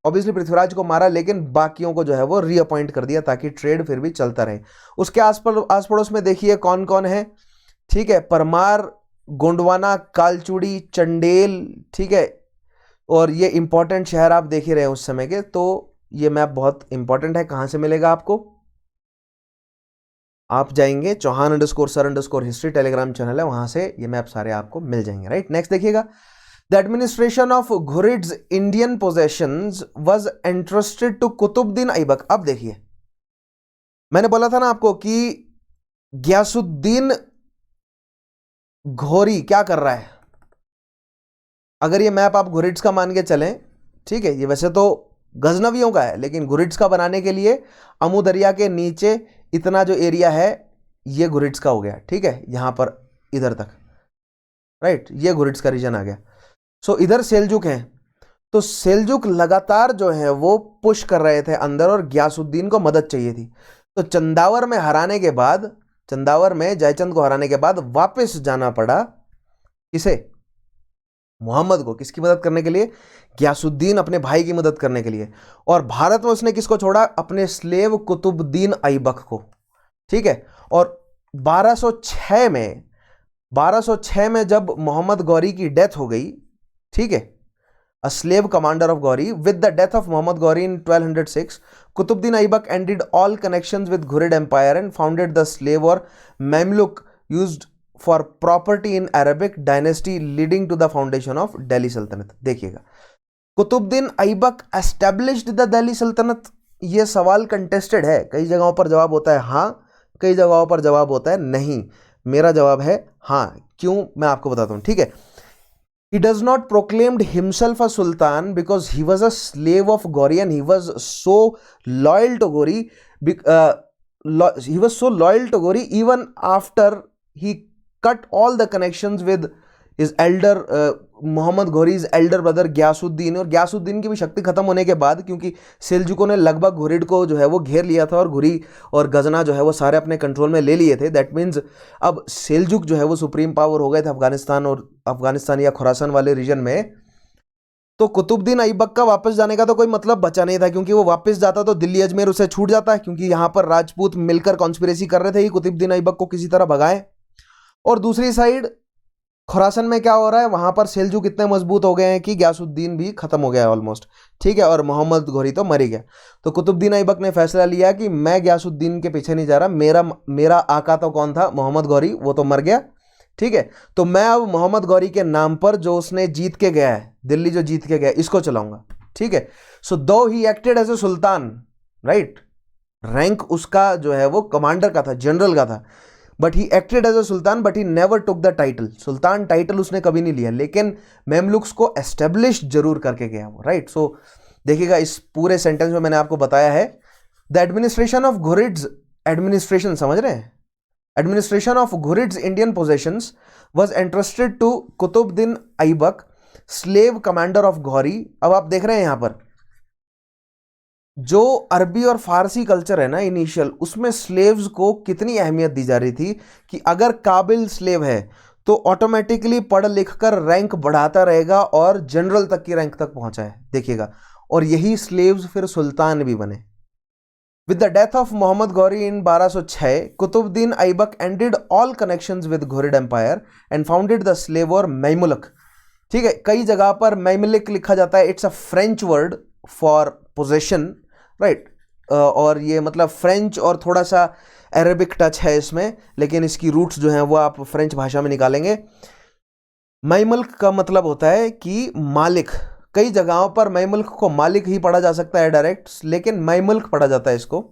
ऑब्वियसली पृथ्वीराज को मारा लेकिन बाकियों को जो है वो रीअपॉइंट कर दिया ताकि ट्रेड फिर भी चलता रहे। उसके आस पड़ोस में देखिए कौन कौन है। ठीक है, परमार, गोंडवाना, कालचूड़ी, चंडेल। ठीक है, और ये इंपॉर्टेंट शहर आप देख ही रहे हैं उस समय के, तो ये मैप बहुत इंपॉर्टेंट है। कहां से मिलेगा आपको? आप जाएंगे चौहान_सर_हिस्ट्री टेलीग्राम चैनल है, वहां से ये मैप सारे आपको मिल जाएंगे। राइट, नेक्स्ट देखिएगा। The administration of Ghurids Indian possessions was entrusted to Qutbuddin Aibak. अब देखिए मैंने बोला था ना आपको कि गयासुद्दीन घोरी क्या कर रहा है। अगर ये मैप आप घुरिड्स का मान के चलें, ठीक है, ये वैसे तो गजनवियों का है लेकिन घुरिड्स का बनाने के लिए अमू दरिया के नीचे इतना जो एरिया है ये घुरिड्स का हो गया। ठीक है, यहां पर इधर तक, राइट, ये घुरिड्स का रीजन आ गया। सो इधर सेल्जुक हैं, तो सेल्जुक लगातार जो है वो पुश कर रहे थे अंदर और गयासुद्दीन को मदद चाहिए थी। तो चंदावर में हराने के बाद, चंदावर में जयचंद को हराने के बाद वापस जाना पड़ा किसे? मोहम्मद को। किसकी मदद करने के लिए? गयासुद्दीन अपने भाई की मदद करने के लिए। और भारत में उसने किसको छोड़ा? अपने स्लेव कुतुबुद्दीन ऐबक को। ठीक है, और 1206 में जब मोहम्मद गौरी की डेथ हो गई, ठीक है, a slave commander of Ghori, with the death of Muhammad Ghori in 1206, Qutbuddin Aibak ended all connections with Ghurid Empire and founded the slave or Mamluk used for property in Arabic dynasty leading to the foundation of Delhi Sultanate। देखिएगा, Qutubuddin Aibak established the Delhi Sultanate। ये सवाल contested है, कई जगहों पर जवाब होता है हाँ, कई जगहों पर जवाब होता है नहीं। मेरा जवाब है हाँ। क्यों? मैं आपको बताता हूं। ठीक है, he does not proclaimed himself a sultan because he was a slave of Ghori and he was so loyal to Ghori, he was so loyal to Ghori even after he cut all the connections with his elder Mohammad Ghori's elder brother Ghiyasuddin. और गयासुद्दीन की भी शक्ति खत्म होने के बाद, क्योंकि सेल्जुकों ने लगभग घुरिड को जो है वो घेर लिया था और घुरी और गजना जो है वो सारे अपने कंट्रोल में ले लिए थे। दैट मीन्स अब सेल्जुक जो है वो सुप्रीम पावर हो गए थे अफगानिस्तान या खुरासान वाले रीजन में। तो कुतुबुद्दीन ऐबक का वापस जाने का तो कोई मतलब बचा नहीं था, क्योंकि वो वापस जाता तो दिल्ली अजमेर उसे छूट जाता है, क्योंकि यहाँ पर राजपूत मिलकर कॉन्स्पिरेसी कर रहे थे कि कुतुबुद्दीन ऐबक को किसी तरह भगाएं। और दूसरी साइड खुरासन में क्या हो रहा है, वहां पर सेल्जुक इतने मजबूत हो गए हैं कि गयासुद्दीन भी खत्म हो गया है ऑलमोस्ट, ठीक है, और मोहम्मद घोरी तो मर ही गया। तो कुतुबुद्दीन ऐबक ने फैसला लिया कि मैं गयासुद्दीन के पीछे नहीं जा रहा, मेरा आका तो कौन था, मोहम्मद घोरी, वो तो मर गया, ठीक है, तो मैं अब मोहम्मद घोरी के नाम पर जो उसने जीत के गया है, दिल्ली जो जीत के गया, इसको चलाऊंगा, ठीक है। So though he acted as a sultan, right, rank उसका जो है वो कमांडर का था, जनरल का था, but he acted as a sultan, but he never took the title, sultan title उसने कभी नहीं लिया, लेकिन मेमलुक्स को एस्टेब्लिश जरूर करके गया वो, राइट। सो देखिएगा इस पूरे सेंटेंस में मैंने आपको बताया है, the administration of Ghurids, administration समझ रहे हैं, administration of Ghurids Indian possessions was entrusted to Qutbuddin Aibak, slave commander of Ghori. अब आप देख रहे हैं यहां पर जो अरबी और फारसी कल्चर है ना इनिशियल, उसमें स्लेव्स को कितनी अहमियत दी जा रही थी कि अगर काबिल स्लेव है तो ऑटोमेटिकली पढ़ लिख कर रैंक बढ़ाता रहेगा और जनरल तक की रैंक तक पहुंचा है, देखिएगा। और यही स्लेव्स फिर सुल्तान भी बने। With the death of Mohammad Ghori in 1206, Qutbuddin Aibak ended all connections with Ghurid empire and founded the slave और मैमुलक, ठीक है। कई जगह पर मैमुलिक लिखा जाता है, it's a French word for possession, right, और ये मतलब फ्रेंच और थोड़ा सा अरेबिक टच है इसमें, लेकिन इसकी रूट्स जो हैं वो आप फ्रेंच भाषा में निकालेंगे। मैमुल्क का मतलब होता है कि मालिक, कई जगहों पर मैमुल्क को मालिक ही पढ़ा जा सकता है डायरेक्ट, लेकिन मैमुल्क पढ़ा जाता है इसको,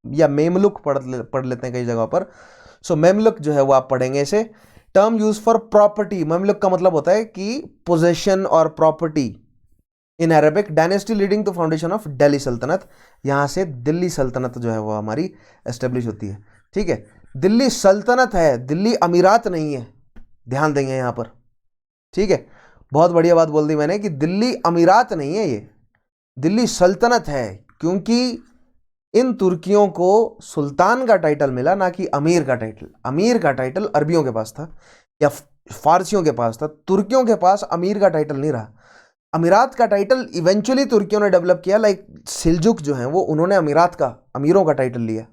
या मेमलुक पढ़ लेते हैं कई जगहों पर। सो मेमलुक जो है वो आप पढ़ेंगे इसे। Term use for property, Mamluk का मतलब होता है कि पोजेशन और property in Arabic, dynasty leading to foundation of Delhi सल्तनत, यहां से दिल्ली सल्तनत जो है वो हमारी एस्टेब्लिश होती है, ठीक है। दिल्ली सल्तनत है, दिल्ली अमीरात नहीं है, ध्यान देंगे यहां पर, ठीक है। बहुत बढ़िया बात बोल दी मैंने कि दिल्ली अमीरात नहीं है, ये दिल्ली सल्तनत है, क्योंकि इन तुर्कियों को सुल्तान का टाइटल मिला, ना कि अमीर का टाइटल। अमीर का टाइटल अरबियों के पास था या फारसियों के पास था, तुर्कियों के पास अमीर का टाइटल नहीं रहा। अमीरात का टाइटल इवेंचुअली तुर्कियों ने डेवलप किया, लाइक सिल्जुक जो हैं वो, उन्होंने अमीरात का, अमीरों का टाइटल लिया,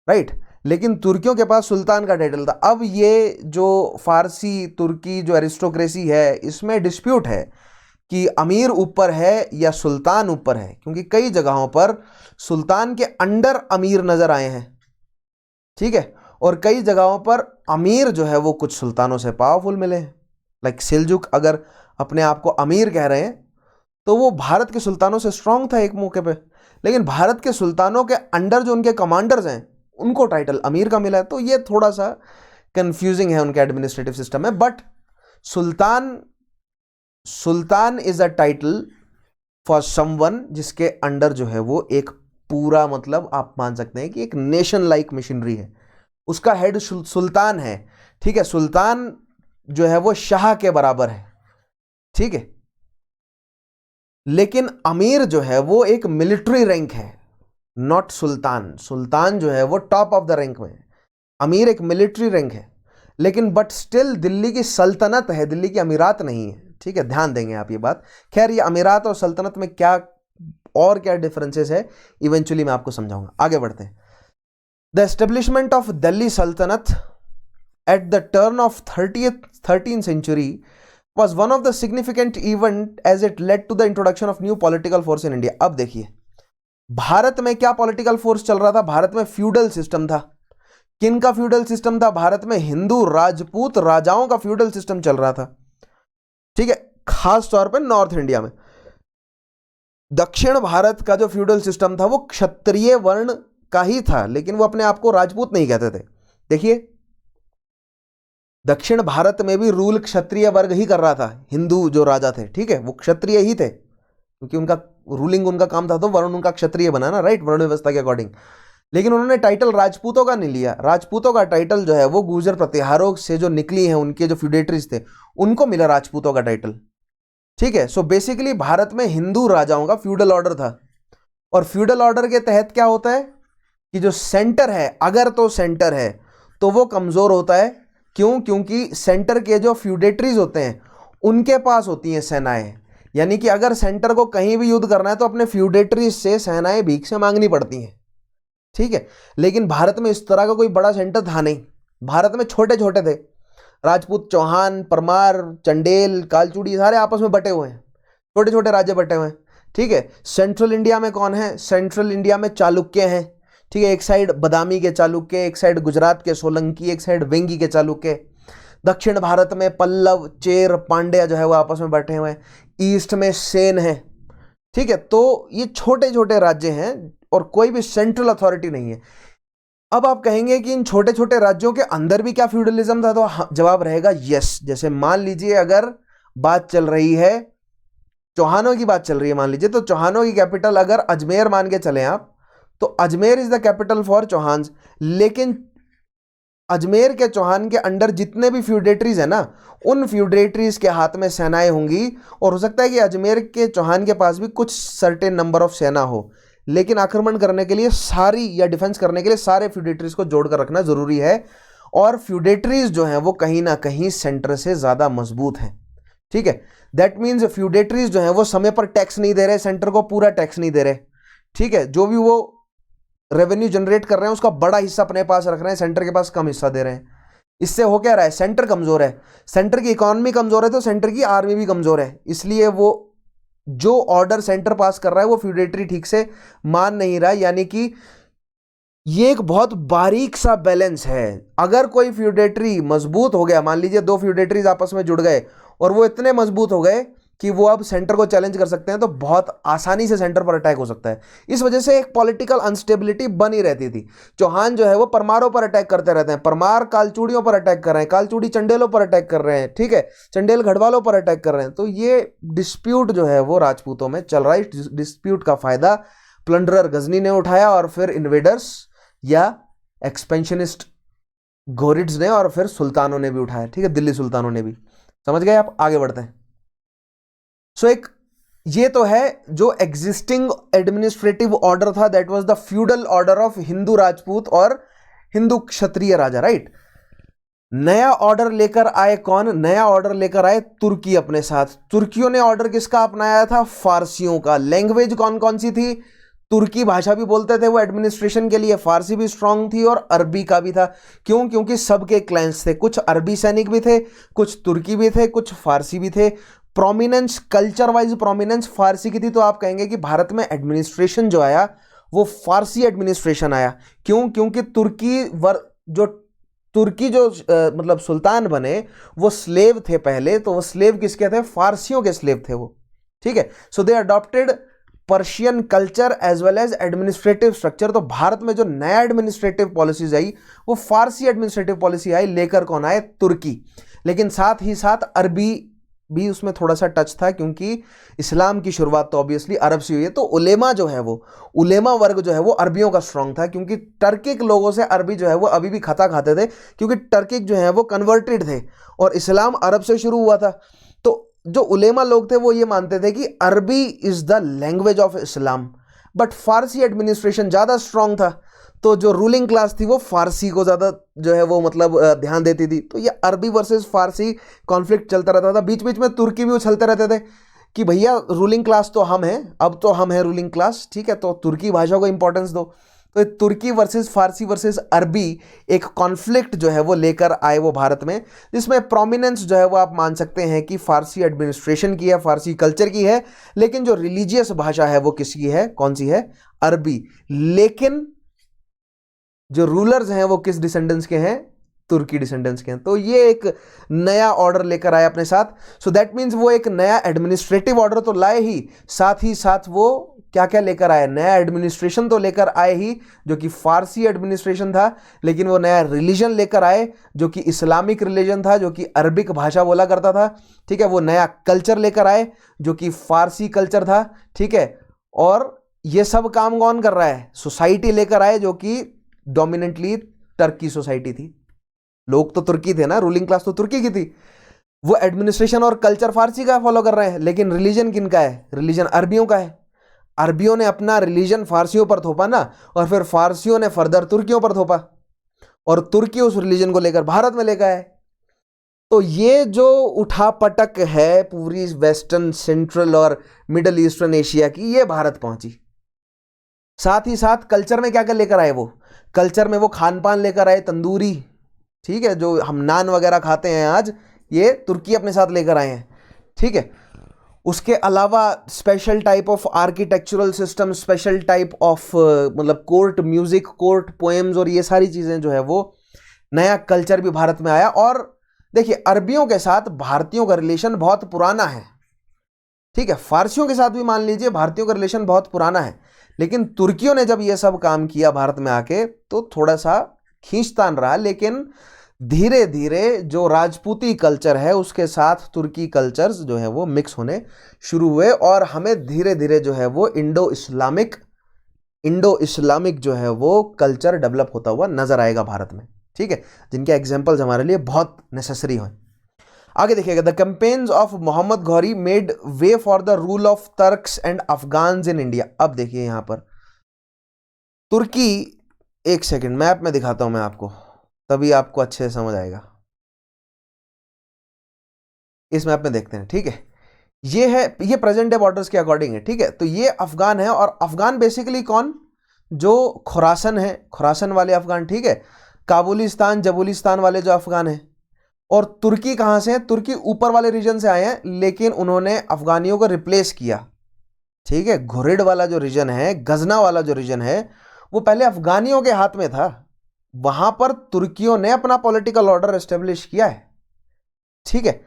राइट, लेकिन तुर्कियों के पास सुल्तान का टाइटल था। अब ये जो फारसी तुर्की जो एरिस्टोक्रेसी है, इसमें डिस्प्यूट है कि अमीर ऊपर है या सुल्तान ऊपर है, क्योंकि कई जगहों पर सुल्तान के अंडर अमीर नजर आए हैं, ठीक है, और कई जगहों पर अमीर जो है वो कुछ सुल्तानों से पावरफुल मिले हैं। लाइक सिल्जुक अगर अपने आप को अमीर कह रहे हैं तो वो भारत के सुल्तानों से स्ट्रांग था एक मौके पे, लेकिन भारत के सुल्तानों के अंडर जो उनके कमांडर्स हैं उनको टाइटल अमीर का मिला है। तो ये थोड़ा सा कंफ्यूजिंग है उनके एडमिनिस्ट्रेटिव सिस्टम में। But Sultan is a title for someone जिसके अंडर जो है वो एक पूरा, मतलब आप मान सकते हैं कि एक नेशन लाइक मशीनरी है, उसका हेड सुल्तान है, ठीक है। सुल्तान जो है वो शाह के बराबर है, ठीक है, लेकिन अमीर जो है वो एक मिलिट्री रैंक है, नॉट सुल्तान। सुल्तान जो है वो टॉप ऑफ द रैंक में है, अमीर एक मिलिट्री रैंक है, लेकिन बट स्टिल दिल्ली की सल्तनत है, दिल्ली की अमीरात नहीं है, ठीक है, ध्यान देंगे आप ये बात। खैर ये अमीरात और सल्तनत में क्या और क्या डिफरेंसेस है इवेंचुअली मैं आपको समझाऊंगा। आगे बढ़ते हैं। द एस्टेब्लिशमेंट ऑफ दिल्ली सल्तनत at the turn off 13th century was one of the significant event as it led to the introduction of new political force in India। अब देखिए भारत में क्या पॉलिटिकल फोर्स चल रहा था, भारत में फ्यूडल सिस्टम था। किन का फ्यूडल सिस्टम था? भारत में हिंदू राजपूत राजाओं का फ्यूडल सिस्टम चल रहा था, ठीक है, खास तौर पर नॉर्थ इंडिया में। दक्षिण भारत का जो फ्यूडल सिस्टम था वो क्षत्रिय वर्ण का ही था, लेकिन वो अपने आप को राजपूत नहीं कहते थे। देखिए दक्षिण भारत में भी रूल क्षत्रिय वर्ग ही कर रहा था, हिंदू जो राजा थे, ठीक है, वो क्षत्रिय ही थे, क्योंकि उनका रूलिंग उनका काम था, तो वर्ण उनका क्षत्रिय बना ना, राइट, वर्ण व्यवस्था के अकॉर्डिंग। लेकिन उन्होंने टाइटल राजपूतों का नहीं लिया। राजपूतों का टाइटल जो है वो गुर्जर प्रतिहारों से जो निकली हैं, उनके जो फ्यूडेटरीज थे उनको मिला राजपूतों का टाइटल, ठीक है। सो बेसिकली भारत में हिंदू राजाओं का फ्यूडल ऑर्डर था, और फ्यूडल ऑर्डर के तहत क्या होता है कि जो सेंटर है, अगर तो सेंटर है तो वो कमजोर होता है। क्यों? क्योंकि सेंटर के जो फ्यूडेटरीज होते हैं उनके पास होती हैं सेनाएं, यानी कि अगर सेंटर को कहीं भी युद्ध करना है तो अपने फ्यूडेटरीज से सेनाएं भीख से मांगनी पड़ती हैं, ठीक है। लेकिन भारत में इस तरह का कोई बड़ा सेंटर था नहीं, भारत में छोटे छोटे थे। राजपूत, चौहान, परमार, चंडेल, कालचूड़ी सारे आपस में बटे हुए हैं, छोटे छोटे राज्य बटे हुए हैं। ठीक है, सेंट्रल इंडिया में कौन है? सेंट्रल इंडिया में चालुक्य हैं। ठीक है, एक साइड बदामी के चालुक्य, एक साइड गुजरात के सोलंकी, एक साइड वेंगी के चालुक्य। दक्षिण भारत में पल्लव, चेर, पांड्या जो है वो आपस में बैठे हुए हैं। ईस्ट में सेन है। ठीक है, तो ये छोटे छोटे राज्य हैं और कोई भी सेंट्रल अथॉरिटी नहीं है। अब आप कहेंगे कि इन छोटे छोटे राज्यों के अंदर भी क्या फ्यूडलिज्म था? तो जवाब रहेगा यस। जैसे मान लीजिए अगर बात चल रही है, चौहानों की बात चल रही है मान लीजिए, तो चौहानों की कैपिटल अगर अजमेर मान के चले आप, तो Ajmer is the capital for Chauhan. लेकिन अजमेर के चौहान के अंडर जितने भी फ्यूडेटरीज है ना, उन फ्यूडेटरीज के हाथ में सेनाएं होंगी, और हो सकता है कि अजमेर के चौहान के पास भी कुछ सर्टेन नंबर ऑफ सेना हो, लेकिन आक्रमण करने के लिए सारी या डिफेंस करने के लिए सारे फ्यूडेटरीज को जोड़कर रखना जरूरी है। और फ्यूडेटरीज जो हैं वो कहीं ना कहीं सेंटर से ज्यादा मजबूत हैं। ठीक है, दैट मीन्स फ्यूडेटरीज जो हैं वो समय पर टैक्स नहीं दे रहे, सेंटर को पूरा टैक्स नहीं दे रहे। ठीक है, जो भी वो रेवेन्यू जनरेट कर रहे हैं उसका बड़ा हिस्सा अपने पास रख रहे हैं, सेंटर के पास कम हिस्सा दे रहे हैं। इससे हो क्या रहा है? सेंटर कमजोर है, सेंटर की इकोनॉमी कमजोर है, तो सेंटर की आर्मी भी कमजोर है। इसलिए वो जो ऑर्डर सेंटर पास कर रहा है वो फ्यूडेटरी ठीक से मान नहीं रहा। यानी कि ये एक बहुत बारीक सा बैलेंस है। अगर कोई फ्यूडेटरी मजबूत हो गया, मान लीजिए दो फ्यूडेटरीज आपस में जुड़ गए और वो इतने मजबूत हो गए कि वो अब सेंटर को चैलेंज कर सकते हैं, तो बहुत आसानी से सेंटर पर अटैक हो सकता है। इस वजह से एक पॉलिटिकल अनस्टेबिलिटी बनी रहती थी। चौहान जो है वो परमारों पर अटैक करते रहते हैं, परमार कालचूड़ियों पर अटैक कर रहे हैं, कालचूड़ी चंडेलों पर अटैक कर रहे हैं। ठीक है, चंडेल गढ़वालों पर अटैक कर रहे हैं। तो ये डिस्प्यूट जो है वो राजपूतों में चल रहा है। इस डिस्प्यूट का फायदा प्लंडरर गजनी ने उठाया, और फिर इन्वेडर्स या एक्सपेंशनिस्ट घोरिड्स ने, और फिर सुल्तानों ने भी उठाया। ठीक है, दिल्ली सुल्तानों ने भी। समझ गए आप? आगे बढ़ते हैं। सो एक ये तो है जो एग्जिस्टिंग एडमिनिस्ट्रेटिव ऑर्डर था, that was the feudal order of Hindu Rajput और हिंदू क्षत्रिय राजा, राइट। नया ऑर्डर लेकर आए कौन? नया ऑर्डर लेकर आए तुर्की अपने साथ। तुर्कियों ने ऑर्डर किसका अपनाया था? फारसियों का। लैंग्वेज कौन कौन सी थी? तुर्की भाषा भी बोलते थे वो एडमिनिस्ट्रेशन के लिए, फारसी भी स्ट्रांग थी और अरबी का भी था। क्यों? क्योंकि सबके क्लैंस थे, कुछ अरबी सैनिक भी थे, कुछ तुर्की भी थे, कुछ फारसी भी थे। प्रोमिनेंस, कल्चर वाइज प्रोमिनेंस फारसी की थी। तो आप कहेंगे कि भारत में एडमिनिस्ट्रेशन जो आया वो फारसी एडमिनिस्ट्रेशन आया। क्यों? क्योंकि तुर्की जो मतलब सुल्तान बने वो स्लेव थे पहले, तो वो स्लेव किसके थे? फारसियों के स्लेव थे वो। ठीक है, so they adopted Persian culture as well as administrative structure. तो भारत में जो नया एडमिनिस्ट्रेटिव पॉलिसीज आई वो फारसी एडमिनिस्ट्रेटिव पॉलिसी आई। लेकर कौन आए? तुर्की। लेकिन साथ ही साथ अरबी भी उसमें थोड़ा सा टच था, क्योंकि इस्लाम की शुरुआत तो ऑब्वियसली अरब से हुई है। तो उलेमा जो है वो, उलेमा वर्ग जो है वो अरबियों का स्ट्रांग था, क्योंकि टर्किक लोगों से अरबी जो है वो अभी भी खता खाते थे, क्योंकि टर्किक जो है वो कन्वर्टेड थे और इस्लाम अरब से शुरू हुआ था। तो जो उलेमा लोग थे वो ये मानते थे कि अरबी is the language of Islam, but Farsi administration ज़्यादा स्ट्रांग था। तो जो रूलिंग क्लास थी वो फारसी को ज़्यादा जो है वो मतलब ध्यान देती थी। तो ये अरबी वर्सेस फारसी कॉन्फ्लिक्ट चलता रहता था। बीच बीच में तुर्की भी उछलते रहते थे कि भैया रूलिंग क्लास तो हम हैं, अब तो हम हैं रूलिंग क्लास। ठीक है, तो तुर्की भाषा को इंपॉर्टेंस दो। तो तुर्की वर्सेस फारसी वर्सेस अरबी एक कॉन्फ्लिक्ट जो है वो लेकर आए वो भारत में, जिसमें प्रोमिनेंस जो है वो आप मान सकते हैं कि फारसी एडमिनिस्ट्रेशन की है, फारसी कल्चर की है। लेकिन जो रिलीजियस भाषा है वो किसकी है? कौन सी है? अरबी। लेकिन जो रूलर्स हैं वो किस डिसेंडेंट्स के हैं? तुर्की डिसेंडेंट्स के हैं। तो ये एक नया ऑर्डर लेकर आए अपने साथ। सो दैट मीन्स वो एक नया एडमिनिस्ट्रेटिव ऑर्डर तो लाए ही साथ वो क्या क्या लेकर आए? नया एडमिनिस्ट्रेशन तो लेकर आए ही, जो कि फारसी एडमिनिस्ट्रेशन था, लेकिन वो नया रिलीजन लेकर आए जो कि इस्लामिक रिलीजन था, जो कि अरबिक भाषा बोला करता था। ठीक है, वो नया कल्चर लेकर आए जो कि फारसी कल्चर था। ठीक है, और ये सब काम कौन कर रहा है? सोसाइटी लेकर आए जो कि डोमिनेंटली टर्की सोसाइटी थी। लोग तो तुर्की थे ना, रूलिंग क्लास तो तुर्की की थी। वो एडमिनिस्ट्रेशन और कल्चर फारसी का फॉलो कर रहे हैं, लेकिन रिलीजन किनका है? रिलीजन अरबियों का है। अरबियों ने अपना रिलीजन फारसियों पर थोपा ना, और फिर फारसियों ने फर्दर तुर्कियों पर थोपा, और तुर्की उस रिलीजन को लेकर भारत में लेकर आए। तो ये जो उठापटक है पूरी वेस्टर्न, सेंट्रल और मिडल ईस्टर्न एशिया की, ये भारत पहुंची। साथ ही साथ कल्चर में क्या क्या लेकर आए? वो कल्चर में वो खान पान लेकर आए, तंदूरी। ठीक है, जो हम नान वगैरह खाते हैं आज, ये तुर्की अपने साथ लेकर आए हैं, ठीक है। उसके अलावा special type of architectural system, special type of मतलब कोर्ट म्यूजिक, कोर्ट पोएम्स और ये सारी चीज़ें जो है वो नया कल्चर भी भारत में आया। और देखिए, अरबियों के साथ भारतीयों का रिलेशन बहुत पुराना है, ठीक है। फारसियों के साथ भी मान लीजिए भारतीयों का रिलेशन बहुत पुराना है, लेकिन तुर्कियों ने जब ये सब काम किया भारत में आके तो थोड़ा सा खींचतान रहा। लेकिन धीरे धीरे जो राजपूती कल्चर है उसके साथ तुर्की कल्चर्स जो है वो मिक्स होने शुरू हुए और हमें धीरे धीरे जो है वो इंडो इस्लामिक जो है वो कल्चर डेवलप होता हुआ नजर आएगा भारत में, ठीक है, जिनके एग्जाम्पल्स हमारे लिए बहुत नेसेसरी हैं। आगे देखिएगा, the campaigns of Mohammad Ghori made way for the rule of Turks and Afghans in India. अब देखिए यहां पर तुर्की, एक सेकेंड मैप में दिखाता हूं मैं आपको, तभी आपको अच्छे से समझ आएगा। इस मैप में देखते हैं, ठीक है, ये है, ये प्रेजेंट डे बॉर्डर्स के अकॉर्डिंग है, ठीक है। तो ये अफगान है, और अफगान बेसिकली कौन, जो खुरासन है, खुरासन वाले अफगान, ठीक है, काबुलिस्तान जबुलिस्तान वाले जो अफगान है। और तुर्की कहां से है, तुर्की ऊपर वाले रीजन से आए हैं, लेकिन उन्होंने अफगानियों को रिप्लेस किया, ठीक है। घुरिड वाला जो रीजन है, गजना वाला जो रीजन है, वो पहले अफगानियों के हाथ में था, वहां पर तुर्कियों ने अपना पॉलिटिकल ऑर्डर एस्टेब्लिश किया है, ठीक है।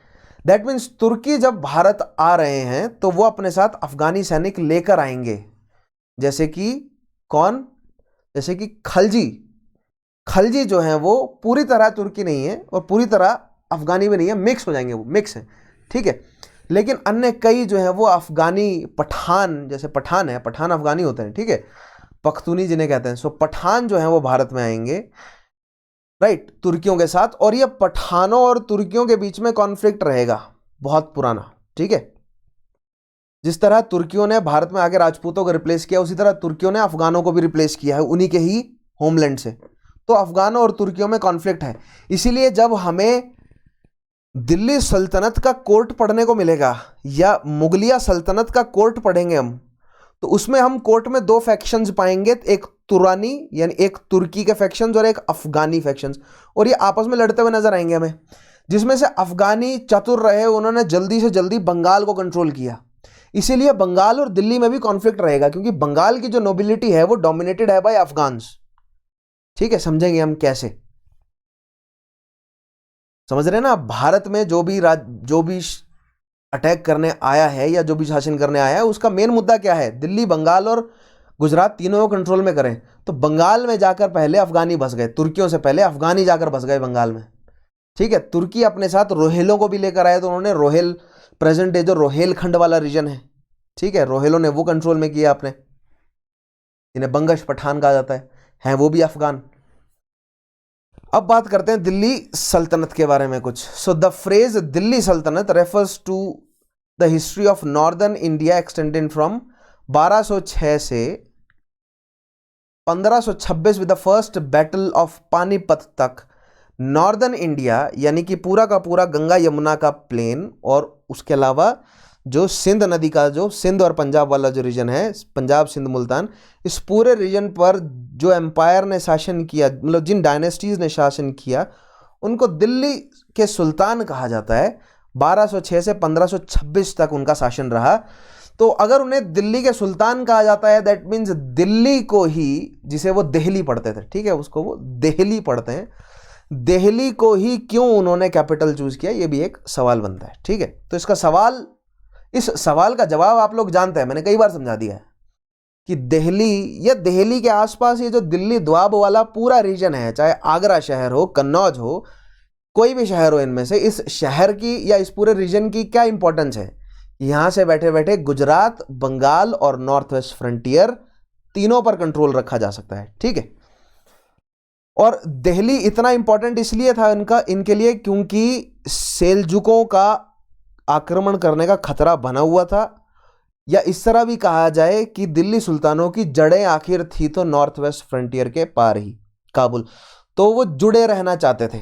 दैट मीन्स तुर्की जब भारत आ रहे हैं तो वो अपने साथ अफगानी सैनिक लेकर आएंगे, जैसे कि कौन, जैसे कि खलजी जो है वो पूरी तरह तुर्की नहीं है और पूरी तरह अफगानी भी नहीं है, मिक्स हो जाएंगे, वो मिक्स है, ठीक है। लेकिन अन्य कई जो है वो अफगानी पठान, जैसे पठान है, पठान अफगानी होते हैं, ठीक है, पख्तूनी जिन्हें कहते हैं। सो पठान जो है वो भारत में आएंगे, राइट, तुर्कियों के साथ। और ये पठानों और तुर्कियों के बीच में कॉन्फ्लिक्ट रहेगा बहुत पुराना, ठीक है। जिस तरह तुर्कियों ने भारत में आके राजपूतों को रिप्लेस किया, उसी तरह तुर्कियों ने अफगानों को भी रिप्लेस किया है उन्हीं के ही होमलैंड से। तो अफगानों और तुर्कियों में कॉन्फ्लिक्ट है। इसीलिए जब हमें दिल्ली सल्तनत का कोर्ट पढ़ने को मिलेगा या मुगलिया सल्तनत का कोर्ट पढ़ेंगे हम, तो उसमें हम कोर्ट में दो फैक्शंस पाएंगे, एक तुरानी यानी एक तुर्की के फैक्शंस और एक अफगानी फैक्शंस, और ये आपस में लड़ते हुए नजर आएंगे हमें। जिसमें से अफगानी चतुर रहे, उन्होंने जल्दी से जल्दी बंगाल को कंट्रोल किया, इसीलिए बंगाल और दिल्ली में भी कॉन्फ्लिक्ट रहेगा, क्योंकि बंगाल की जो नोबिलिटी है वो डोमिनेटेड है बाय अफगान्स, ठीक है। समझेंगे हम कैसे, समझ रहे हैं ना। भारत में जो भी अटैक करने आया है या जो भी शासन करने आया है, उसका मेन मुद्दा क्या है, दिल्ली, बंगाल और गुजरात तीनों को कंट्रोल में करें। तो बंगाल में जाकर पहले अफगानी बस गए, तुर्कियों से पहले अफगानी जाकर बस गए बंगाल में, ठीक है। तुर्की अपने साथ रोहेलों को भी लेकर आए, तो उन्होंने रोहेल, प्रेजेंट डे जो रोहेलखंड वाला रीजन है, ठीक है, रोहेलों ने वो कंट्रोल में किया अपने, इन्हें बंगश पठान कहा जाता है वो भी अफगान। अब बात करते हैं दिल्ली सल्तनत के बारे में कुछ। So the phrase Delhi Sultanate refers to the history of northern India extended from 1206 से 1526 with the first battle of Panipat तक। नॉर्दर्न इंडिया यानी कि पूरा का पूरा गंगा यमुना का प्लेन, और उसके अलावा जो सिंध नदी का, जो सिंध और पंजाब वाला जो रीजन है, पंजाब सिंध मुल्तान, इस पूरे रीजन पर जो एम्पायर ने शासन किया, मतलब जिन डायनेस्टीज ने शासन किया, उनको दिल्ली के सुल्तान कहा जाता है। 1206 से 1526 तक उनका शासन रहा। तो अगर उन्हें दिल्ली के सुल्तान कहा जाता है, दैट मीन्स दिल्ली को ही, जिसे वो देहली पढ़ते थे, ठीक है, उसको वो देहली पढ़ते हैं, देहली को ही क्यों उन्होंने कैपिटल चूज किया, ये भी एक सवाल बनता है, ठीक है। तो इस सवाल का जवाब आप लोग जानते हैं, मैंने कई बार समझा दिया है कि दिल्ली या दिल्ली के आसपास ये जो दिल्ली द्वाब वाला पूरा रीजन है, चाहे आगरा शहर हो, कन्नौज हो, कोई भी शहर हो, इनमें से इस शहर की या इस पूरे रीजन की क्या इंपॉर्टेंस है, यहां से बैठे बैठे गुजरात, बंगाल और नॉर्थ वेस्ट फ्रंटियर तीनों पर कंट्रोल रखा जा सकता है, ठीक है। और दिल्ली इतना इंपॉर्टेंट इसलिए था इनके लिए क्योंकि सेल्जुकों का आक्रमण करने का खतरा बना हुआ था, या इस तरह भी कहा जाए कि दिल्ली सुल्तानों की जड़ें आखिर थी तो नॉर्थ वेस्ट फ्रंटियर के पार ही, काबुल, तो वो जुड़े रहना चाहते थे,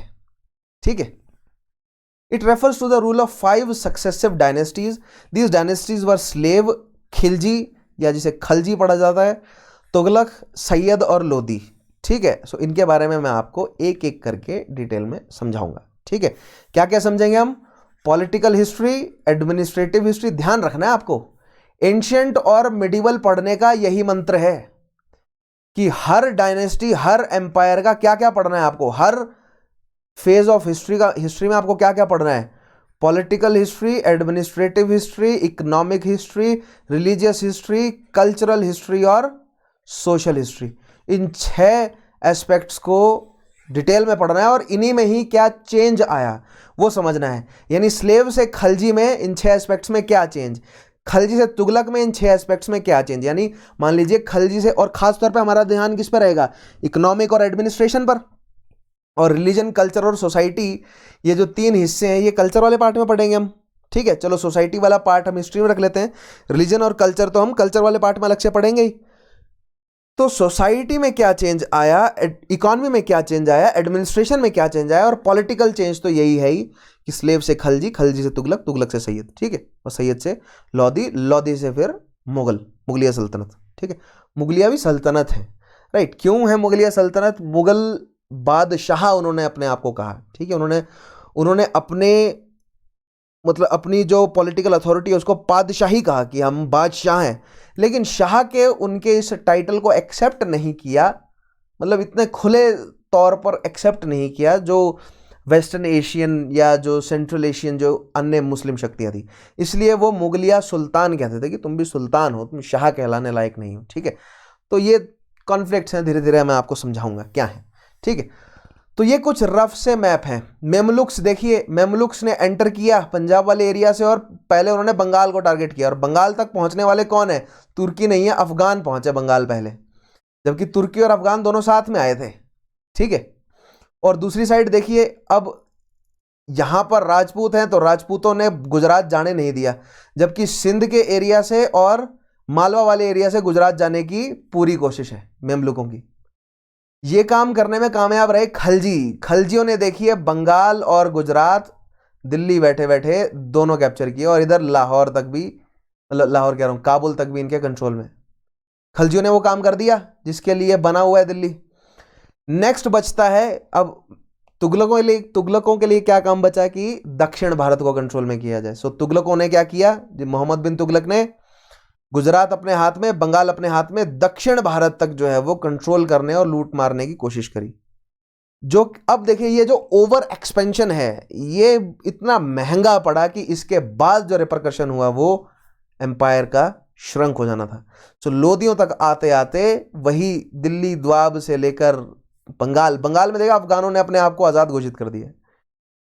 ठीक है। It refers to the rule of 5 successive dynasties. These dynasties were slave, Khilji या जिसे खलजी पढ़ा जाता है, तुगलक, सैयद और लोदी, ठीक है। सो इनके बारे में मैं आपको एक एक करके डिटेल में समझाऊंगा। ठीक है, क्या क्या समझेंगे हम? Political history, administrative history. ध्यान रखना है आपको, एंशियंट और मिडिवल पढ़ने का यही मंत्र है कि हर डायनेस्टी, हर एम्पायर का क्या क्या पढ़ना है आपको, हर फेज ऑफ हिस्ट्री में आपको क्या क्या पढ़ना है। Political history, administrative history, economic history, religious history, cultural history और सोशल हिस्ट्री। इन 6 एस्पेक्ट्स को डिटेल में पढ़ना है और इन्हीं में ही क्या चेंज आया वो समझना है। यानी स्लेव से खलजी में इन 6 एस्पेक्ट्स में क्या चेंज, खलजी से तुगलक में इन 6 एस्पेक्ट्स में क्या चेंज। यानी मान लीजिए खलजी से, और खास तौर पे हमारा ध्यान किस पर रहेगा? इकोनॉमिक और एडमिनिस्ट्रेशन पर, और रिलीजन, कल्चर और सोसाइटी। ये जो 3 हिस्से हैं ये कल्चर वाले पार्ट में पढ़ेंगे हम। ठीक है, चलो सोसाइटी वाला पार्ट हम हिस्ट्री में रख लेते हैं, रिलीजन और कल्चर तो हम कल्चर वाले पार्ट में अलग से पढ़ेंगे ही। तो सोसाइटी में क्या चेंज आया, इकोनॉमी में क्या चेंज आया, एडमिनिस्ट्रेशन में क्या चेंज आया, और पॉलिटिकल चेंज तो यही है ही कि स्लेव से खलजी, खलजी से तुगलक, तुगलक से सैयद। ठीक है, और सैयद से लोधी, लोधी से फिर मुगल, मुगलिया सल्तनत। ठीक है, मुगलिया भी सल्तनत है, राइट। क्यों है मुगलिया सल्तनत? मुगल बादशाह उन्होंने अपने आप को कहा। ठीक है, उन्होंने अपने मतलब अपनी जो पॉलिटिकल अथॉरिटी है उसको बादशाही कहा कि हम बादशाह हैं, लेकिन शाह के उनके इस टाइटल को एक्सेप्ट नहीं किया, मतलब इतने खुले तौर पर एक्सेप्ट नहीं किया जो वेस्टर्न एशियन या जो सेंट्रल एशियन जो अन्य मुस्लिम शक्तियाँ थी। इसलिए वो मुगलिया सुल्तान कहते थे कि तुम भी सुल्तान हो, तुम शाह कहलाने लायक नहीं हो। ठीक है, तो ये कॉन्फ्लिक्ट्स हैं, धीरे धीरे मैं आपको समझाऊंगा क्या है। ठीक है, तो ये कुछ रफ से मैप हैं। मेमलुक्स देखिए, मेमलुक्स ने एंटर किया पंजाब वाले एरिया से और पहले उन्होंने बंगाल को टारगेट किया, और बंगाल तक पहुंचने वाले कौन है? तुर्की नहीं है, अफगान पहुंचे बंगाल पहले, जबकि तुर्की और अफगान दोनों साथ में आए थे। ठीक है, और दूसरी साइड देखिए, अब यहां पर राजपूत हैं तो राजपूतों ने गुजरात जाने नहीं दिया, जबकि सिंध के एरिया से और मालवा वाले एरिया से गुजरात जाने की पूरी कोशिश है मेमलुकों की। ये काम करने में कामयाब रहे खलजी। खलजियों ने देखिए बंगाल और गुजरात, दिल्ली बैठे बैठे दोनों कैप्चर किए, और इधर लाहौर तक भी, लाहौर कह रहा हूं, काबुल तक भी इनके कंट्रोल में। खलजियों ने वो काम कर दिया जिसके लिए बना हुआ है दिल्ली। नेक्स्ट बचता है अब तुगलकों के लिए क्या काम बचा कि दक्षिण भारत को कंट्रोल में किया जाए। सो तुगलकों ने क्या किया? मोहम्मद बिन तुगलक ने गुजरात अपने हाथ में, बंगाल अपने हाथ में, दक्षिण भारत तक जो है वो कंट्रोल करने और लूट मारने की कोशिश करी। जो अब देखिए, ये जो ओवर एक्सपेंशन है ये इतना महंगा पड़ा कि इसके बाद जो रिपरकशन हुआ वो एम्पायर का श्रंक हो जाना था। तो लोदियों तक आते आते वही दिल्ली द्वाब से लेकर बंगाल में देखा अफगानों ने अपने आप को आज़ाद घोषित कर दिया।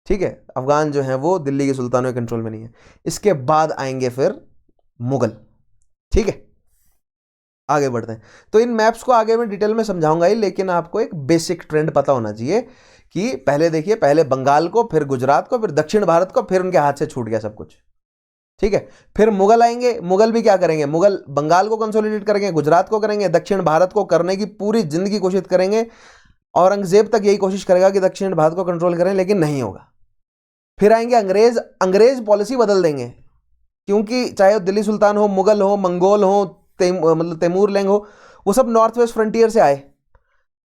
ठीक है, अफगान जो है वो दिल्ली के सुल्तानों के कंट्रोल में नहीं है। इसके बाद आएंगे फिर मुगल। ठीक है, आगे बढ़ते हैं। तो इन मैप्स को आगे मैं डिटेल में समझाऊंगा ही, लेकिन आपको एक बेसिक ट्रेंड पता होना चाहिए कि पहले देखिए, पहले बंगाल को, फिर गुजरात को, फिर दक्षिण भारत को, फिर उनके हाथ से छूट गया सब कुछ। ठीक है, फिर मुगल आएंगे। मुगल भी क्या करेंगे? मुगल बंगाल को कंसोलिडेट करेंगे, गुजरात को करेंगे, दक्षिण भारत को करने की पूरी जिंदगी कोशिश करेंगे। औरंगजेब तक यही कोशिश करेगा कि दक्षिण भारत को कंट्रोल करें, लेकिन नहीं होगा। फिर आएंगे अंग्रेज। अंग्रेज पॉलिसी बदल देंगे, क्योंकि चाहे दिल्ली सुल्तान हो, मुगल हो, मंगोल हो, मतलब तैमूर लैंग हो, वो सब नॉर्थ वेस्ट फ्रंटियर से आए।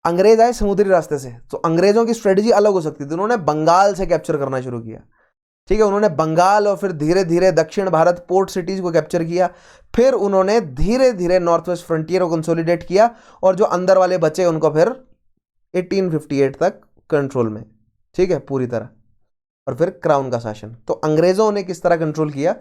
अंग्रेज आए समुद्री रास्ते से, तो अंग्रेजों की स्ट्रेटजी अलग हो सकती थी। उन्होंने बंगाल से कैप्चर करना शुरू किया। ठीक है, उन्होंने बंगाल और फिर धीरे धीरे दक्षिण भारत पोर्ट सिटीज को कैप्चर किया। फिर उन्होंने धीरे धीरे नॉर्थ वेस्ट फ्रंटियर को कंसोलिडेट किया, और जो अंदर वाले बचे उनको फिर 1858 तक कंट्रोल में। ठीक है, पूरी तरह। और फिर क्राउन का शासन। तो अंग्रेजों ने किस तरह कंट्रोल किया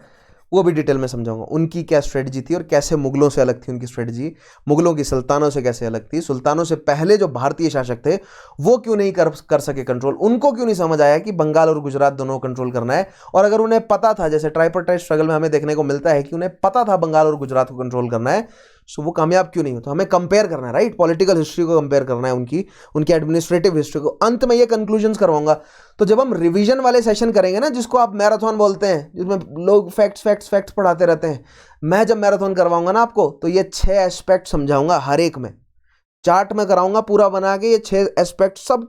वो भी डिटेल में समझाऊंगा। उनकी क्या स्ट्रेटजी थी और कैसे मुगलों से अलग थी उनकी स्ट्रेटजी, मुगलों की सुल्तानों से कैसे अलग थी, सुल्तानों से पहले जो भारतीय शासक थे वो क्यों नहीं कर सके कंट्रोल, उनको क्यों नहीं समझ आया कि बंगाल और गुजरात दोनों कंट्रोल करना है। और अगर उन्हें पता था, जैसे ट्राइपार्टाइट स्ट्रगल में हमें देखने को मिलता है कि उन्हें पता था बंगाल और गुजरात को कंट्रोल करना है, सो वो कामयाब क्यों नहीं हो। तो हमें कंपेयर करना है, राइट, पॉलिटिकल हिस्ट्री को कंपेयर करना है उनकी एडमिनिस्ट्रेटिव हिस्ट्री को। अंत में ये कंक्लूजन्स करवाऊंगा। तो जब हम रिवीजन वाले सेशन करेंगे ना, जिसको आप मैराथन बोलते हैं, जिसमें लोग फैक्ट्स पढ़ाते रहते हैं, मैं जब मैराथन करवाऊंगा ना आपको, तो ये 6 एस्पेक्ट समझाऊंगा हर एक में। चार्ट में कराऊंगा पूरा बना के, ये 6 एस्पेक्ट सब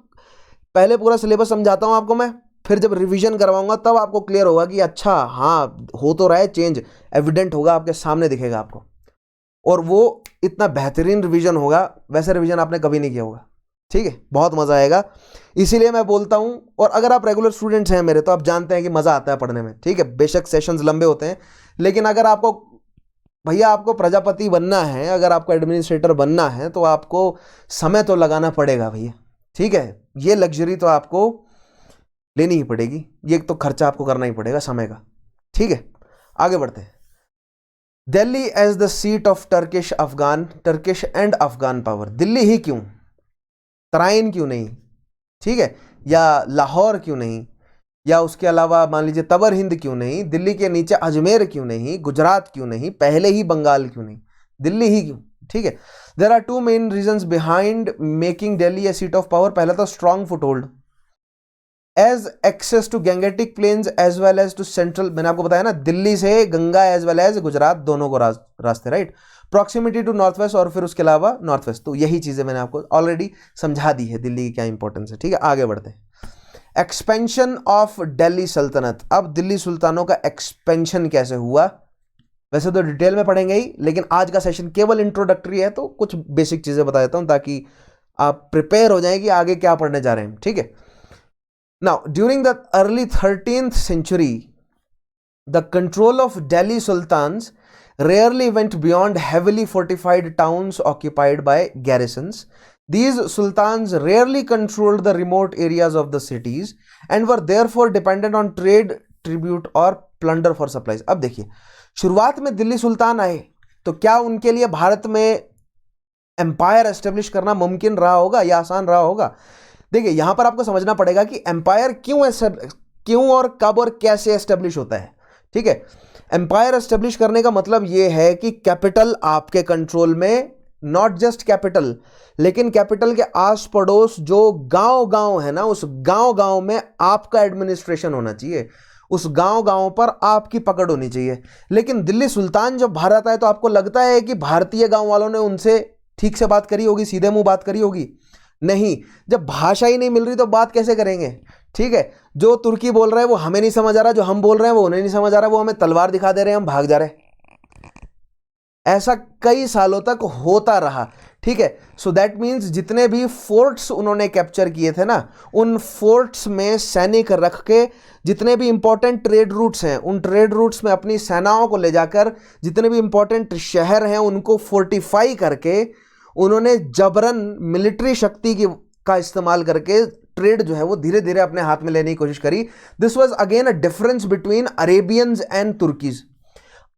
पहले पूरा सिलेबस समझाता हूं आपको मैं, फिर जब रिवीजन करवाऊंगा तब आपको क्लियर होगा कि अच्छा हाँ हो तो रहा है चेंज, एविडेंट होगा, आपके सामने दिखेगा आपको। और वो इतना बेहतरीन रिवीजन होगा, वैसे रिवीजन आपने कभी नहीं किया होगा। ठीक है, बहुत मजा आएगा, इसीलिए मैं बोलता हूं। और अगर आप रेगुलर स्टूडेंट्स हैं मेरे, तो आप जानते हैं कि मजा आता है पढ़ने में, ठीक है। बेशक सेशंस लंबे होते हैं, लेकिन अगर आपको भैया आपको प्रजापति बनना है, अगर आपको एडमिनिस्ट्रेटर बनना है, तो आपको समय तो लगाना पड़ेगा भैया, ठीक है। ये लग्जरी तो आपको लेनी ही पड़ेगी, ये तो खर्चा आपको करना ही पड़ेगा समय का, ठीक है। आगे बढ़ते हैं। Delhi as the seat of Turkish and Afghan power. Delhi ही क्यों, तराइन क्यों नहीं, ठीक है, या लाहौर क्यों नहीं, या उसके अलावा मान लीजिए तबर हिंद क्यों नहीं, दिल्ली के नीचे अजमेर क्यों नहीं, गुजरात क्यों नहीं, पहले ही बंगाल क्यों नहीं, दिल्ली ही क्यों, ठीक है। There are two main reasons behind making Delhi a seat of power. पहला तो strong foothold, as access to Gangetic plains as well as to central. मैंने आपको बताया ना, दिल्ली से Ganga as well as Gujarat दोनों को रास्ते, right. Proximity to north west, और फिर उसके अलावा नॉर्थ वेस्ट। तो यही चीजें मैंने आपको ऑलरेडी समझा दी है, दिल्ली की क्या इंपॉर्टेंस है, ठीक है। आगे बढ़ते हैं। एक्सपेंशन ऑफ दिल्ली सल्तनत। अब दिल्ली सुल्तानों का एक्सपेंशन कैसे हुआ, वैसे तो डिटेल में पढ़ेंगे ही, लेकिन आज का सेशन केवल इंट्रोडक्टरी है, तो कुछ बेसिक चीजें बता देता हूं ताकि आप प्रिपेयर हो जाएं कि आगे क्या पढ़ने जा रहे हैं, ठीक है। Now during the early 13th century, the control of Delhi sultans rarely went beyond heavily fortified towns occupied by garrisons. These sultans rarely controlled the remote areas of the cities and were therefore dependent on trade, tribute और plunder for supplies. अब देखिए, शुरुआत में दिल्ली सुल्तान आए तो क्या उनके लिए भारत में एम्पायर एस्टेब्लिश करना मुमकिन रहा होगा या आसान रहा होगा? देखिए, यहां पर आपको समझना पड़ेगा कि एम्पायर क्यों और कब और कैसे एस्टेब्लिश होता है, ठीक है। एम्पायर एस्टेब्लिश करने का मतलब यह है कि कैपिटल आपके कंट्रोल में, नॉट जस्ट कैपिटल, लेकिन कैपिटल के आस पड़ोस जो गांव है ना, उस गांव में आपका एडमिनिस्ट्रेशन होना चाहिए, उस गांव पर आपकी पकड़ होनी चाहिए। लेकिन दिल्ली सुल्तान जब भारत आए तो आपको लगता है कि भारतीय गांव वालों ने उनसे ठीक से बात करी होगी, सीधे मुंह बात करी होगी? नहीं, जब भाषा ही नहीं मिल रही तो बात कैसे करेंगे, ठीक है। जो तुर्की बोल रहा है वो हमें नहीं समझ आ रहा, जो हम बोल रहे हैं वो उन्हें नहीं समझ आ रहा, वो हमें तलवार दिखा दे रहे हैं, हम भाग जा रहे हैं। ऐसा कई सालों तक होता रहा, ठीक है। सो दैट मीन्स जितने भी फोर्ट्स उन्होंने कैप्चर किए थे ना, उन फोर्ट्स में सैनिक रख के, जितने भी इंपॉर्टेंट ट्रेड रूट्स हैं, उन ट्रेड रूट्स में अपनी सेनाओं को ले जाकर, जितने भी इंपॉर्टेंट शहर हैं उनको फोर्टिफाई करके, उन्होंने जबरन मिलिट्री शक्ति का इस्तेमाल करके ट्रेड जो है वो धीरे धीरे अपने हाथ में लेने की कोशिश करी। This was again a difference between Arabians and Turkies.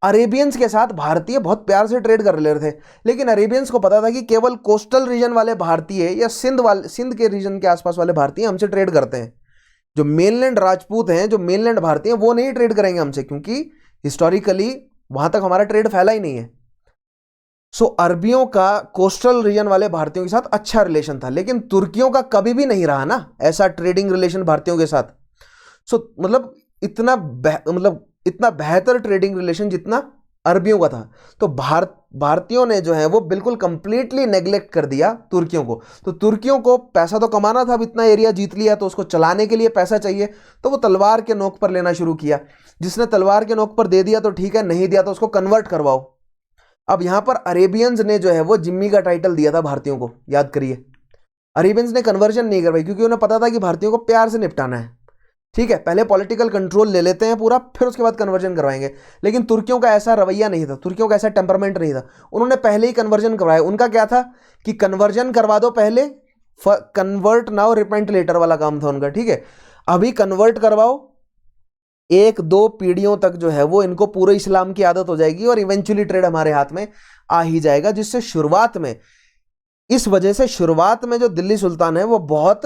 Arabians के साथ भारतीय बहुत प्यार से ट्रेड कर ले रहे थे, लेकिन अरेबियंस को पता था कि केवल कोस्टल रीजन वाले भारतीय या सिंध के रीजन के आसपास वाले भारतीय हमसे ट्रेड करते हैं। जो मेनलैंड राजपूत हैं, जो मेनलैंड भारतीय हैं, वो नहीं ट्रेड करेंगे हमसे, क्योंकि हिस्टोरिकली वहां तक हमारा ट्रेड फैला ही नहीं है। सो अरबियों का कोस्टल रीजन वाले भारतीयों के साथ अच्छा रिलेशन था, लेकिन तुर्कियों का कभी भी नहीं रहा ना ऐसा ट्रेडिंग रिलेशन भारतीयों के साथ। सो मतलब इतना बेहतर ट्रेडिंग रिलेशन जितना अरबियों का था। तो भारतीयों ने जो है वो बिल्कुल कंप्लीटली नेग्लेक्ट कर दिया तुर्कियों को। तो तुर्कियों को पैसा तो कमाना था, अब इतना एरिया जीत लिया तो उसको चलाने के लिए पैसा चाहिए, तो वो तलवार के नोक पर लेना शुरू किया। जिसने तलवार के नोक पर दे दिया तो ठीक है, नहीं दिया तो उसको कन्वर्ट करवाओ। अब यहां पर अरेबियंस ने जो है वो जिम्मी का टाइटल दिया था भारतीयों को, याद करिए। अरेबियंस ने कन्वर्जन नहीं करवाई, क्योंकि उन्हें पता था कि भारतीयों को प्यार से निपटाना है, ठीक है। पहले पॉलिटिकल कंट्रोल ले लेते हैं पूरा, फिर उसके बाद कन्वर्जन करवाएंगे। लेकिन तुर्कियों का ऐसा रवैया नहीं था, तुर्कियों का ऐसा टेम्परामेंट नहीं था। उन्होंने पहले ही कन्वर्जन करवाया। उनका क्या था कि कन्वर्जन करवा दो पहले, कन्वर्ट नाउ रिपेंट लेटर वाला काम था उनका, ठीक है। अभी कन्वर्ट करवाओ, 1-2 पीढ़ियों तक जो है वो इनको पूरे इस्लाम की आदत हो जाएगी और इवेंचुअली ट्रेड हमारे हाथ में आ ही जाएगा। जिससे शुरुआत में, इस वजह से शुरुआत में जो दिल्ली सुल्तान है वो बहुत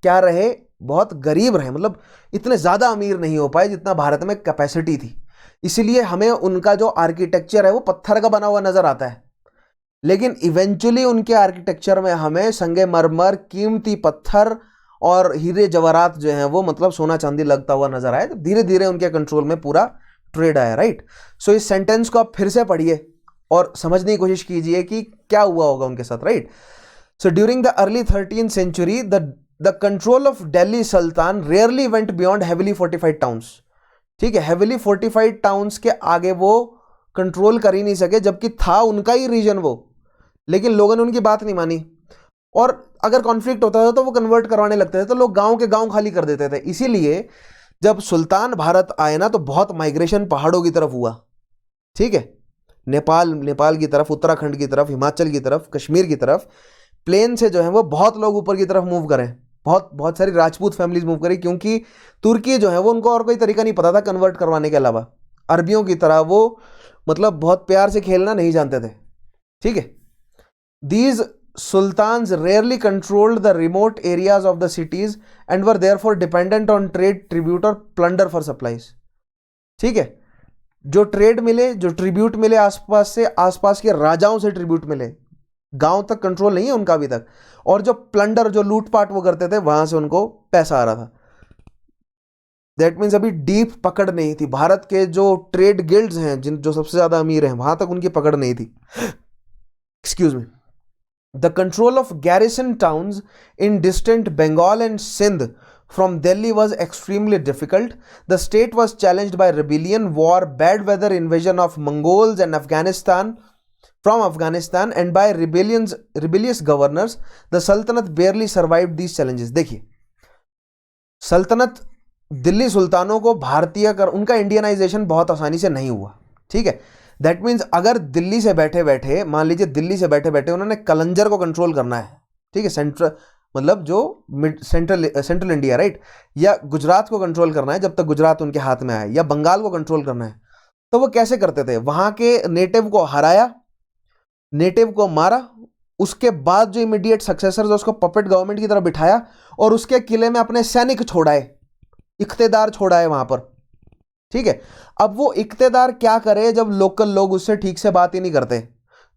क्या रहे, बहुत गरीब रहे, मतलब इतने ज्यादा अमीर नहीं हो पाए जितना भारत में कैपेसिटी थी। इसीलिए हमें उनका जो आर्किटेक्चर है वो पत्थर का बना हुआ नजर आता है, लेकिन इवेंचुअली उनके आर्किटेक्चर में हमें संगमरमर, कीमती पत्थर और हीरे जवाहरात जो हैं वो मतलब सोना चांदी लगता हुआ नजर आया। तो धीरे धीरे उनके कंट्रोल में पूरा ट्रेड आया, राइट। सो इस सेंटेंस को आप फिर से पढ़िए और समझने की कोशिश कीजिए कि क्या हुआ होगा उनके साथ, right. So during the early 13th century the control of Delhi Sultan rarely went beyond heavily fortified towns, ठीक है। हेविली फोर्टिफाइड टाउन्स के आगे वो कंट्रोल कर ही नहीं सके, जबकि था उनका ही रीजन वो, लेकिन लोगों ने उनकी बात नहीं मानी। और अगर कॉन्फ्लिक्ट होता था तो वो कन्वर्ट करवाने लगते थे, तो लोग गांव के गांव खाली कर देते थे। इसीलिए जब सुल्तान भारत आए ना तो बहुत माइग्रेशन पहाड़ों की तरफ हुआ, ठीक है, नेपाल की तरफ, उत्तराखंड की तरफ, हिमाचल की तरफ, कश्मीर की तरफ, प्लेन से जो है वो बहुत लोग ऊपर की तरफ मूव करें, बहुत बहुत सारी राजपूत फैमिलीज मूव करी, क्योंकि तुर्की जो है वो उनको और कोई तरीका नहीं पता था कन्वर्ट करवाने के अलावा। अरबियों की तरह वो मतलब बहुत प्यार से खेलना नहीं जानते थे, ठीक है। These sultans rarely controlled the remote areas of the cities and were therefore dependent on trade, tribute और plunder for supplies, ठीक है। जो ट्रेड मिले, जो ट्रिब्यूट मिले आसपास से, आसपास के राजाओं से ट्रिब्यूट मिले, गांव तक कंट्रोल नहीं है उनका अभी तक, और जो प्लंडर, जो लूटपाट वो करते थे, वहां से उनको पैसा आ रहा था। दैट मीन्स अभी डीप पकड़ नहीं थी। भारत के जो ट्रेड गिल्ड्स हैं, जिन जो सबसे ज्यादा अमीर हैं, वहां तक उनकी पकड़ नहीं थी। Excuse me. The control of garrison towns in distant Bengal and Sindh from Delhi was extremely difficult. The state was challenged by rebellion, war, bad weather, invasion of Mongols and from Afghanistan, and by rebellious governors. The Sultanate barely survived these challenges. देखिए, सल्तनत, दिल्ली सुल्तानों को भारतीय कर, उनका Indianisation बहुत आसानी से नहीं हुआ, ठीक है। दैट मीन्स अगर दिल्ली से बैठे बैठे, मान लीजिए दिल्ली से बैठे बैठे उन्होंने कलंजर को कंट्रोल करना है, ठीक है, सेंट्रल मतलब जो सेंट्रल इंडिया, राइट, या गुजरात को कंट्रोल करना है जब तक गुजरात उनके हाथ में आए, या बंगाल को कंट्रोल करना है, तो वो कैसे करते थे? वहां के नेटिव को हराया, नेटिव को मारा, उसके बाद जो इमीडिएट सक्सेसर, उसको पपेट गवर्नमेंट की तरफ बिठाया और उसके किले में अपने सैनिक छोड़ाए, इख्तेदार छोड़ाए वहां पर, ठीक है। अब वो इख्तेदार क्या करे जब लोकल लोग उससे ठीक से बात ही नहीं करते,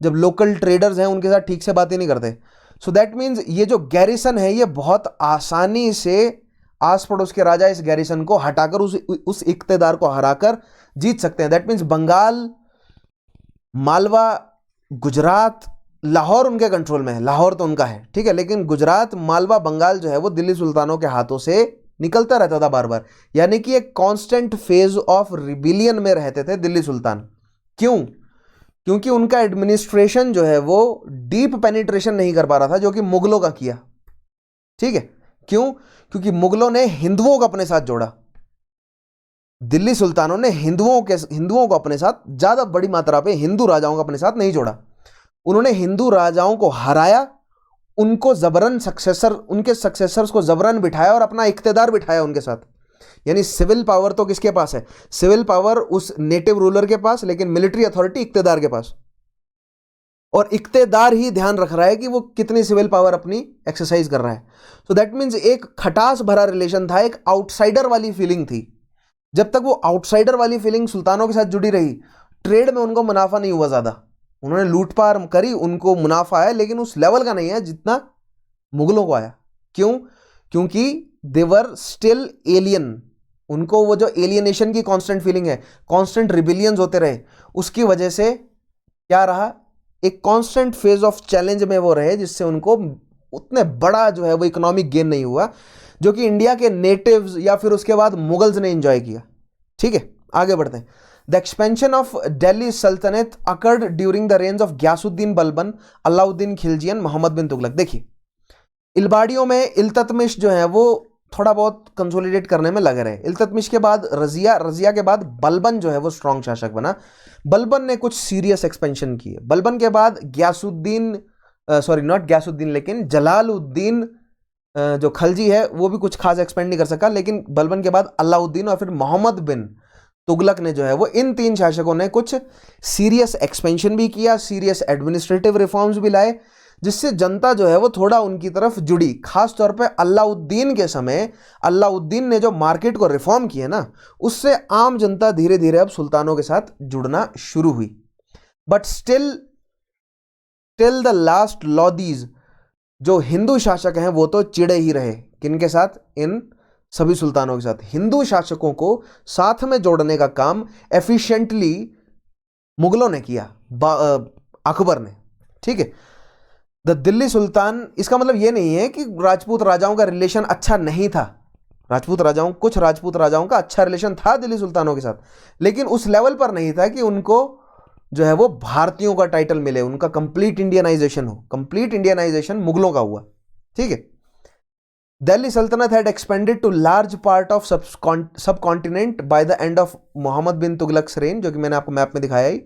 जब लोकल ट्रेडर्स हैं उनके साथ ठीक से बात ही नहीं करते। सो दैट मीन्स ये जो गैरिसन है ये बहुत आसानी से आस पड़ोस के राजा इस गैरिसन को हटाकर उस इख्तेदार को हराकर जीत सकते हैं। दैट मीन्स बंगाल, मालवा, गुजरात, लाहौर उनके कंट्रोल में है, लाहौर तो उनका है, ठीक है, लेकिन गुजरात, मालवा, बंगाल जो है वो दिल्ली सुल्तानों के हाथों से निकलता रहता था बार बार। यानी कि एक कांस्टेंट फेज ऑफ रिबिलियन में रहते थे दिल्ली सुल्तान। क्यों? क्योंकि उनका एडमिनिस्ट्रेशन जो है वो डीप पेनिट्रेशन नहीं कर पा रहा था, जो कि मुगलों का किया, ठीक है। क्यों? क्योंकि मुगलों ने हिंदुओं को अपने साथ जोड़ा, दिल्ली सुल्तानों ने हिंदुओं को अपने साथ, ज्यादा बड़ी मात्रा पे हिंदू राजाओं को अपने साथ नहीं जोड़ा। उन्होंने हिंदू राजाओं को हराया, उनको जबरन उनके सक्सेसर्स को जबरन बिठाया और अपना इख्तेदार बिठाया उनके साथ। यानी सिविल पावर तो किसके पास है? सिविल पावर उस नेटिव रूलर के पास, लेकिन मिलिट्री अथॉरिटी इख्तेदार के पास। और इख्तेदार ही ध्यान रख रहा है कि वो कितनी सिविल पावर अपनी एक्सरसाइज कर रहा है। सो दैट मीन्स एक खटास भरा रिलेशन था, एक आउटसाइडर वाली फीलिंग थी। जब तक वो आउटसाइडर वाली फीलिंग सुल्तानों के साथ जुड़ी रही, ट्रेड में उनको मुनाफा नहीं हुआ ज्यादा। उन्होंने लूटपाट करी, उनको मुनाफा आया, लेकिन उस लेवल का नहीं है जितना मुगलों को आया। क्यों? क्योंकि दे वर स्टिल एलियन। उनको वो जो एलियनेशन की कांस्टेंट फीलिंग है, कांस्टेंट रिबिलियंस होते रहे, उसकी वजह से क्या रहा, एक कांस्टेंट फेज ऑफ चैलेंज में वो रहे, जिससे उनको उतने बड़ा जो है वो इकोनॉमिक गेन नहीं हुआ, जो कि इंडिया के नेटिव्स या फिर उसके बाद मुगल्स ने एंजॉय किया। ठीक है, आगे बढ़ते हैं। The expansion of Delhi Sultanate occurred during the range of Ghiyasuddin Balban, Alauddin Khilji and Mohammad bin Tughlaq. देखिए, इल्बाड़ियों में इल्ततमिश जो है वो थोड़ा बहुत कंसोलिडेट करने में लगे रहे। इल्ततमिश के बाद रजिया के बाद बलबन जो है वो स्ट्रॉन्ग शासक बना। बलबन ने कुछ सीरियस एक्सपेंशन किए। बलबन के बाद लेकिन जलालुद्दीन जो खलजी है वो भी कुछ खास एक्सपेंड नहीं कर सका। लेकिन बलबन के बाद अलाउद्दीन और फिर मोहम्मद बिन तुगलक ने जो है वो, इन तीन शासकों ने कुछ सीरियस एक्सपेंशन भी किया, सीरियस एडमिनिस्ट्रेटिव रिफॉर्म्स भी लाए, जिससे जनता जो है वो थोड़ा उनकी तरफ जुड़ी। खास तौर पे अलाउद्दीन के समय अलाउद्दीन ने जो मार्केट को रिफॉर्म किया ना, उससे आम जनता धीरे धीरे अब सुल्तानों के साथ जुड़ना शुरू हुई। बट स्टिल द लास्ट लॉदीज जो हिंदू शासक हैं वो तो चिड़े ही रहे। किनके साथ? इन सभी सुल्तानों के साथ। हिंदू शासकों को साथ में जोड़ने का काम एफिशिएंटली मुगलों ने किया, अकबर ने। ठीक है, द दिल्ली सुल्तान, इसका मतलब ये नहीं है कि राजपूत राजाओं का रिलेशन अच्छा नहीं था। कुछ राजपूत राजाओं का अच्छा रिलेशन था दिल्ली सुल्तानों के साथ, लेकिन उस लेवल पर नहीं था कि उनको जो है वो भारतीयों का टाइटल मिले, उनका कंप्लीट इंडियनाइजेशन हो। कंप्लीट इंडियनाइजेशन मुगलों का हुआ, ठीक है। Delhi Sultanate had expanded to large part of subcontinent by the end of Muhammad bin Tughlaq's reign, जो कि मैंने आपको मैप में दिखाया ही।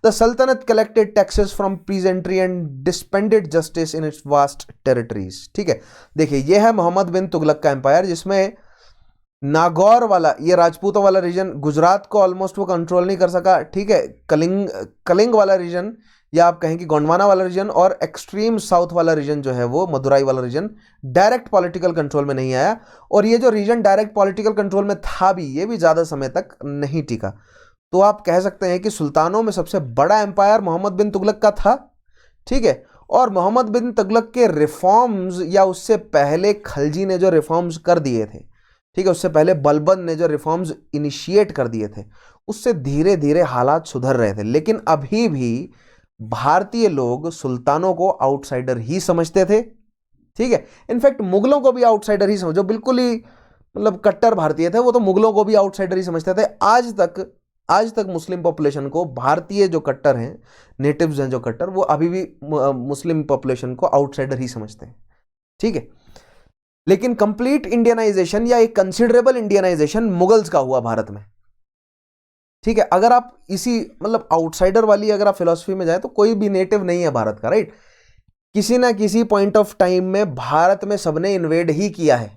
The Sultanate collected taxes from peasantry and dispensed justice in its vast territories। ठीक है, देखिए ये है मोहम्मद बिन तुगलक का एम्पायर, जिसमें नागौर वाला, ये राजपूतों वाला रीजन, गुजरात को ऑलमोस्ट वो कंट्रोल नहीं कर सका, ठीक है। कलिंग वाला रीजन, या आप कहें कि गोंडवाना वाला रीजन, और एक्सट्रीम साउथ वाला रीजन जो है वो मदुराई वाला रीजन डायरेक्ट पॉलिटिकल कंट्रोल में नहीं आया। और ये जो रीजन डायरेक्ट पॉलिटिकल कंट्रोल में था भी, ये भी ज़्यादा समय तक नहीं टिका। तो आप कह सकते हैं कि सुल्तानों में सबसे बड़ा एम्पायर मोहम्मद बिन तुगलक का था, ठीक है। और मोहम्मद बिन तुगलक के रिफॉर्म्स, या उससे पहले खलजी ने जो रिफॉर्म्स कर दिए थे, ठीक है, उससे पहले बलबन ने जो रिफॉर्म्स इनिशिएट कर दिए थे, उससे धीरे धीरे हालात सुधर रहे थे। लेकिन अभी भी भारतीय लोग सुल्तानों को आउटसाइडर ही समझते थे, ठीक है। इनफैक्ट मुगलों को भी आउटसाइडर ही समझो, बिल्कुल ही मतलब कट्टर भारतीय थे वो, तो मुगलों को भी आउटसाइडर ही समझते थे। आज तक मुस्लिम पॉपुलेशन को, भारतीय जो कट्टर हैं, नेटिव्स हैं जो कट्टर, वो अभी भी मुस्लिम पॉपुलेशन को आउटसाइडर ही समझते हैं, ठीक है। लेकिन कंप्लीट इंडियनाइजेशन या एक कंसिडरेबल इंडियनाइजेशन मुगल्स का हुआ भारत में, ठीक है। अगर आप इसी मतलब आउटसाइडर वाली अगर आप फिलॉसफी में जाए तो कोई भी नेटिव नहीं है भारत का, राइट। किसी ना किसी पॉइंट ऑफ टाइम में भारत में सबने इन्वेड ही किया है,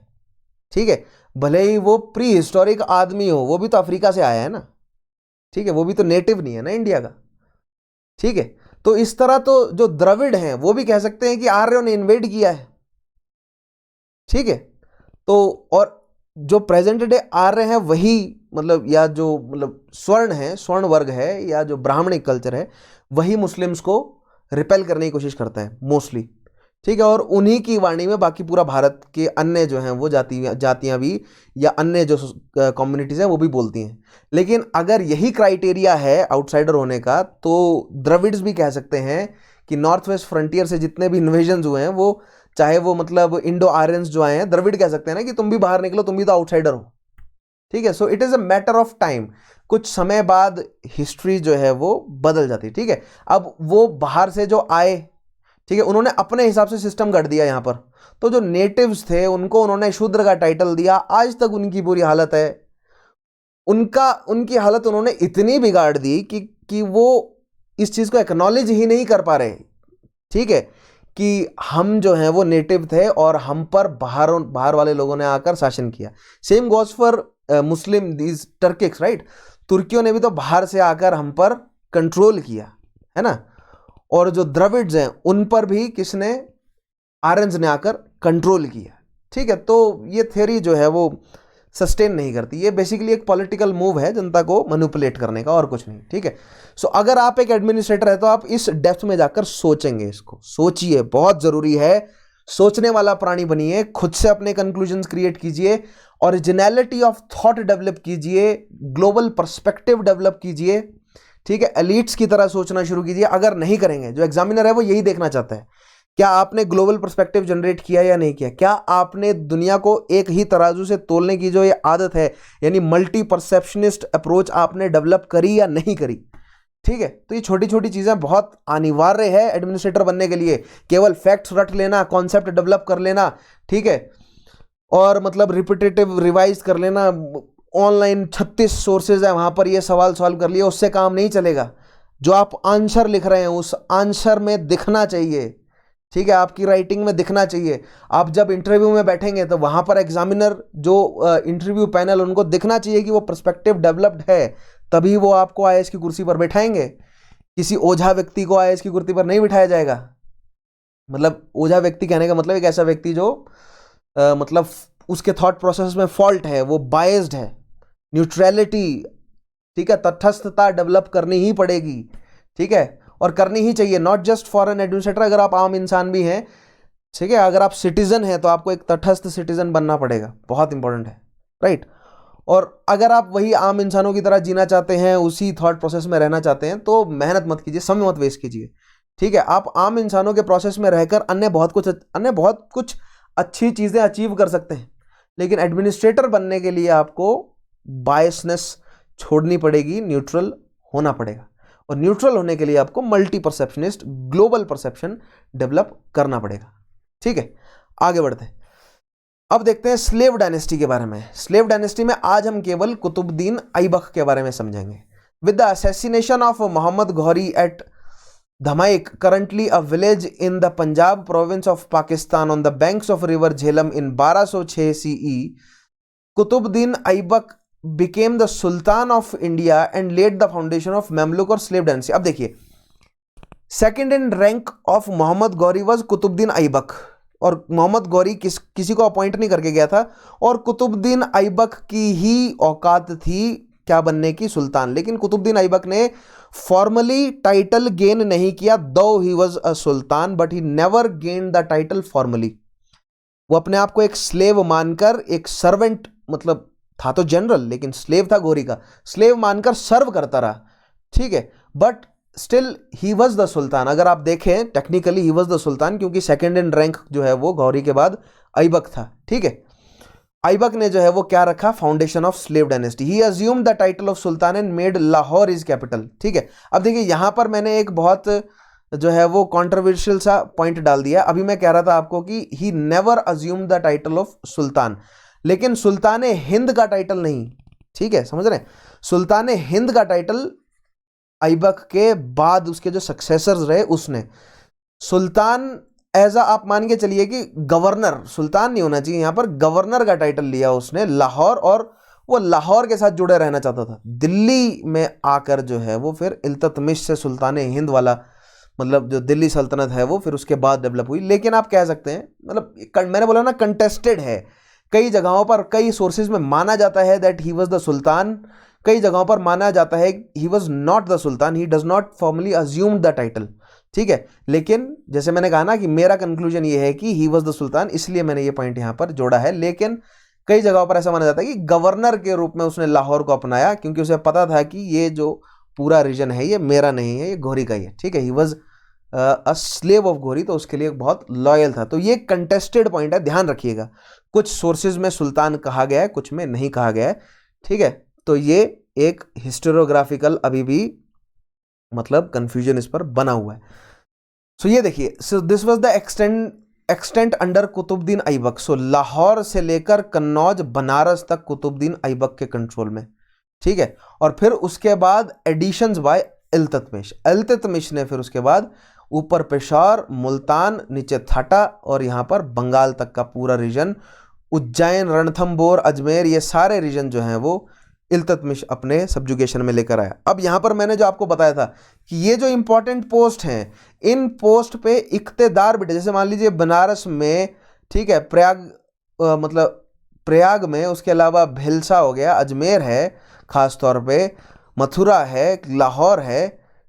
ठीक है। भले ही वो प्री हिस्टोरिक आदमी हो, वो भी तो अफ्रीका से आया है ना, ठीक है, वो भी तो नेटिव नहीं है ना इंडिया का, ठीक है। तो इस तरह तो जो द्रविड़ हैं वो भी कह सकते हैं कि आर्यों ने इन्वेड किया है, ठीक है। तो और जो प्रेजेंट डे आर्य हैं वही मतलब, या जो मतलब स्वर्ण है, स्वर्ण वर्ग है, या जो ब्राह्मणिक कल्चर है, वही मुस्लिम्स को रिपेल करने की कोशिश करता है मोस्टली, ठीक है। और उन्हीं की वाणी में बाकी पूरा भारत के अन्य जो हैं वो जातियां भी, या अन्य जो कम्युनिटीज़ हैं वो भी बोलती हैं। लेकिन अगर यही क्राइटेरिया है आउटसाइडर होने का, तो द्रविड्स भी कह सकते हैं कि नॉर्थ वेस्ट फ्रंटियर से जितने भी इन्वेजन्स हुए हैं, वो चाहे वो मतलब इंडो आर्यंस जो आए हैं, द्रविड़ कह सकते हैं ना कि तुम भी बाहर निकलो, तुम भी तो आउटसाइडर हो, ठीक है। So it is a matter of time, कुछ समय बाद हिस्ट्री जो है वो बदल जाती है, ठीक है। अब वो बाहर से जो आए, ठीक है, उन्होंने अपने हिसाब से सिस्टम गढ़ दिया यहाँ पर, तो जो नेटिव्स थे उनको उन्होंने शूद्र का टाइटल दिया। आज तक उनकी बुरी हालत है, उनकी हालत उन्होंने इतनी बिगाड़ दी कि वो इस चीज़ को एक्नॉलेज ही नहीं कर पा रहे, ठीक है, कि हम जो हैं वो नेटिव थे और हम पर बाहर वाले लोगों ने आकर शासन किया। Same goes for Muslim these Turkics, right. तुर्कियों ने भी तो बाहर से आकर हम पर कंट्रोल किया है ना। और जो द्रविड्स हैं उन पर भी किसने, आर्यंस ने आकर कंट्रोल किया, ठीक है। तो ये थ्योरी जो है वो सस्टेन नहीं करती, ये बेसिकली एक पॉलिटिकल मूव है जनता को मैनिपुलेट करने का, और कुछ नहीं, ठीक है। सो अगर आप एक एडमिनिस्ट्रेटर है तो आप इस डेप्थ में जाकर सोचेंगे, इसको सोचिए, बहुत जरूरी है। सोचने वाला प्राणी बनिए, खुद से अपने कंक्लूजन्स क्रिएट कीजिए, ओरिजिनलिटी ऑफ थॉट डेवलप कीजिए, ग्लोबल पर्सपेक्टिव डेवलप कीजिए, ठीक है। एलिट्स की तरह सोचना शुरू कीजिए। अगर नहीं करेंगे, जो एग्जामिनर है वो यही देखना चाहता है, क्या आपने ग्लोबल पर्सपेक्टिव जनरेट किया या नहीं किया, क्या आपने दुनिया को एक ही तराजू से तोलने की जो ये आदत है, यानी मल्टी परसेप्शनिस्ट अप्रोच आपने डेवलप करी या नहीं करी, ठीक है। तो ये छोटी छोटी चीज़ें बहुत अनिवार्य है एडमिनिस्ट्रेटर बनने के लिए। केवल फैक्ट्स रट लेना, कॉन्सेप्ट डेवलप कर लेना, ठीक है, और मतलब रिपीटेटिव रिवाइज कर लेना, ऑनलाइन 36 सोर्सेज है वहाँ पर ये सवाल सॉल्व कर लिया, उससे काम नहीं चलेगा। जो आप आंसर लिख रहे हैं उस आंसर में दिखना चाहिए, ठीक है, आपकी राइटिंग में दिखना चाहिए। आप जब इंटरव्यू में बैठेंगे तो वहाँ पर एग्जामिनर जो इंटरव्यू पैनल, उनको दिखना चाहिए कि वो पर्सपेक्टिव डेवलप्ड है, तभी वो आपको आईएएस की कुर्सी पर बैठाएंगे। किसी ओझा व्यक्ति को आईएएस की कुर्सी पर नहीं बिठाया जाएगा। मतलब ओझा व्यक्ति कहने का मतलब एक ऐसा व्यक्ति जो मतलब उसके थॉट प्रोसेस में फॉल्ट है, वो बायस्ड है, न्यूट्रलिटी, ठीक है, तटस्थता डेवलप करनी ही पड़ेगी, ठीक है, और करनी ही चाहिए। Not just for an administrator, अगर आप आम इंसान भी हैं, ठीक है, अगर आप सिटीजन हैं तो आपको एक तटस्थ सिटीजन बनना पड़ेगा, बहुत इंपॉर्टेंट है, राइट। और अगर आप वही आम इंसानों की तरह जीना चाहते हैं, उसी थॉट प्रोसेस में रहना चाहते हैं, तो मेहनत मत कीजिए, समय मत वेस्ट कीजिए, ठीक है। आप आम इंसानों के प्रोसेस में रहकर अन्य बहुत कुछ अच्छी चीज़ें अचीव कर सकते हैं, लेकिन एडमिनिस्ट्रेटर बनने के लिए आपको बायसनेस छोड़नी पड़ेगी, न्यूट्रल होना पड़ेगा। और न्यूट्रल होने के लिए आपको मल्टी परसेप्शनिस्ट ग्लोबल परसेप्शन डेवलप करना पड़ेगा। ठीक है, आगे बढ़ते हैं। अब देखते हैं स्लेव डायनेस्टी के बारे में। स्लेव डायनेस्टी में आज हम केवल कुतुबुद्दीन ऐबक के बारे में समझेंगे। With the assassination of Mohammad Ghori at Dhamiak, currently a village in the Punjab province of Pakistan on the banks of river Jhelum in 1206 CE, Qutbuddin Aibak became the Sultan of India and laid the foundation of Mamluk और slave dynasty। अब देखिए, second in rank of Mohammad Ghori was Qutbuddin Aibak, और मोहम्मद गौरी किसी को appoint नहीं करके गया था, और कुतुबुद्दीन ऐबक की ही औकात थी क्या बनने की, सुल्तान। लेकिन कुतुबुद्दीन ऐबक ने फॉर्मली टाइटल गेन नहीं किया, दो he was a sultan but he never gain the title formally. वो अपने आप को एक स्लेव मानकर, एक सर्वेंट, मतलब था तो जनरल लेकिन स्लेव था गौरी का, स्लेव मानकर सर्व करता रहा। ठीक है, but still he was the sultan. अगर आप देखें technically he was the sultan, क्योंकि सेकेंड इन रैंक जो है वो गौरी के बाद ऐबक था। ठीक है, ऐबक ने जो है वो क्या रखा, foundation of slave dynasty. He assumed the title of sultan and made Lahore is capital. ठीक है, अब देखिए यहां पर मैंने एक बहुत जो है वो कॉन्ट्रोवर्शियल सा पॉइंट डाल दिया। अभी मैं कह रहा था आपको कि he never assumed the title of sultan, लेकिन सुल्तान हिंद का टाइटल नहीं। ठीक है, समझ रहे हैं, सुल्तान हिंद का टाइटल ऐबक के बाद उसके जो सक्सेसर्स रहे उसने। सुल्तान एज आप मान के चलिए कि गवर्नर, सुल्तान नहीं होना चाहिए, यहां पर गवर्नर का टाइटल लिया उसने लाहौर, और वो लाहौर के साथ जुड़े रहना चाहता था। दिल्ली में आकर जो है वो फिर इल्तुतमिश से सुल्तान हिंद वाला, मतलब जो दिल्ली सल्तनत है वो फिर उसके बाद डेवलप हुई। लेकिन आप कह सकते हैं, मतलब मैंने बोला ना कंटेस्टेड है, कई जगहों पर कई सोर्सेज में माना जाता है that he was the sultan, कई जगहों पर माना जाता है he was not the sultan, he does not formally assumed the title. ठीक है, लेकिन जैसे मैंने कहा ना कि मेरा कंक्लूजन ये है कि ही वॉज द सुल्तान, इसलिए मैंने ये पॉइंट यहां पर जोड़ा है। लेकिन कई जगहों पर ऐसा माना जाता है कि गवर्नर के रूप में उसने लाहौर को अपनाया, क्योंकि उसे पता था कि ये जो पूरा रीजन है ये मेरा नहीं है, ये घोरी का ही है। ठीक है, he was a slave of घोरी, तो उसके लिए बहुत लॉयल था। तो ये कंटेस्टेड पॉइंट है, ध्यान रखिएगा। कुछ सोर्सेज में सुल्तान कहा गया है, कुछ में नहीं कहा गया है। ठीक है, तो ये एक हिस्टोरियोग्राफिकल अभी भी मतलब कंफ्यूजन इस पर बना हुआ है। सो ये देखिए, so this was the extent under Qutbuddin Aibak. So Lahore से लेकर कन्नौज बनारस तक कुतुबुद्दीन ऐबक के कंट्रोल में। ठीक है, और फिर उसके बाद एडिशंस बाय इल्तुतमिश ने फिर उसके बाद ऊपर पेशावर, मुल्तान, नीचे थाटा और यहाँ पर बंगाल तक का पूरा रीजन, उज्जैन, रणथंबोर, अजमेर, ये सारे रीजन जो हैं वो इल्तुतमिश अपने सब्जुगेशन में लेकर आया। अब यहाँ पर मैंने जो आपको बताया था कि ये जो इंपॉर्टेंट पोस्ट हैं, इन पोस्ट पे इख्तेदार बिठे, जैसे मान लीजिए बनारस में, ठीक है, मतलब प्रयाग में, उसके अलावा भिलसा हो गया, अजमेर है खास तौर पे, मथुरा है, लाहौर है,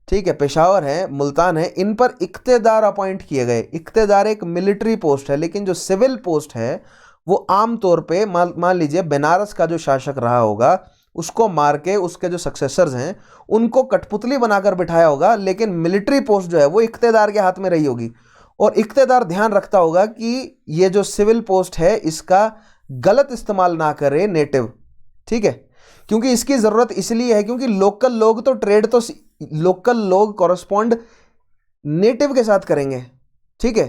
ठीक है, पेशावर है, मुल्तान है, इन पर इख्तेदार अपॉइंट किए गए। इख्तेदार एक मिलिट्री पोस्ट है, लेकिन जो सिविल पोस्ट है वो आम तौर पे मान लीजिए बनारस का जो शासक रहा होगा उसको मार के उसके जो सक्सेसर्स हैं उनको कठपुतली बनाकर बिठाया होगा, लेकिन मिलिट्री पोस्ट जो है वो इख्तेदार के हाथ में रही होगी। और इख्तेदार ध्यान रखता होगा कि ये जो सिविल पोस्ट है इसका गलत इस्तेमाल ना करे नेटिव। ठीक है, क्योंकि इसकी ज़रूरत इसलिए है क्योंकि लोकल लोग तो ट्रेड, तो लोकल लोग कॉरस्पॉन्ड नेटिव के साथ करेंगे। ठीक है,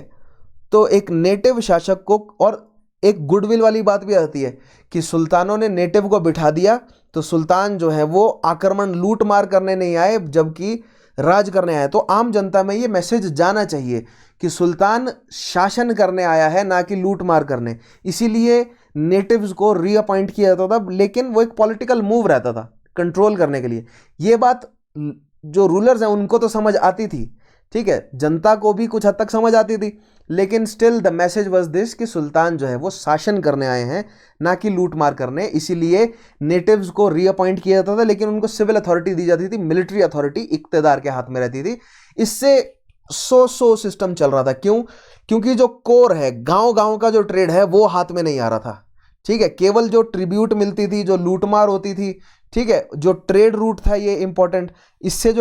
तो एक नेटिव शासक को, और एक गुडविल वाली बात भी आती है कि सुल्तानों ने नेटिव को बिठा दिया तो सुल्तान जो है वो आक्रमण लूट मार करने नहीं आए जबकि राज करने आए। तो आम जनता में ये मैसेज जाना चाहिए कि सुल्तान शासन करने आया है, ना कि लूट मार करने। इसीलिए नेटिव्स को रीअपॉइंट किया जाता था, लेकिन वो एक पॉलिटिकल मूव रहता था कंट्रोल करने के लिए। ये बात जो रूलर्स हैं उनको तो समझ आती थी, ठीक है, जनता को भी कुछ हद तक समझ आती थी, लेकिन still the message was this कि सुल्तान जो है वो शासन करने आए हैं, ना कि लूट मार करने। इसीलिए नेटिव्स को रीअपॉइंट किया जाता था, लेकिन उनको सिविल अथॉरिटी दी जाती थी, मिलिट्री अथॉरिटी इख्तेदार के हाथ में रहती थी। इससे सो सिस्टम चल रहा था। क्यों? क्योंकि जो कोर है, गांव गांव का जो ट्रेड है वो हाथ में नहीं आ रहा था। ठीक है, केवल जो ट्रिब्यूट मिलती थी, जो लूटमार होती थी, ठीक है, जो ट्रेड रूट था ये इंपॉर्टेंट, इससे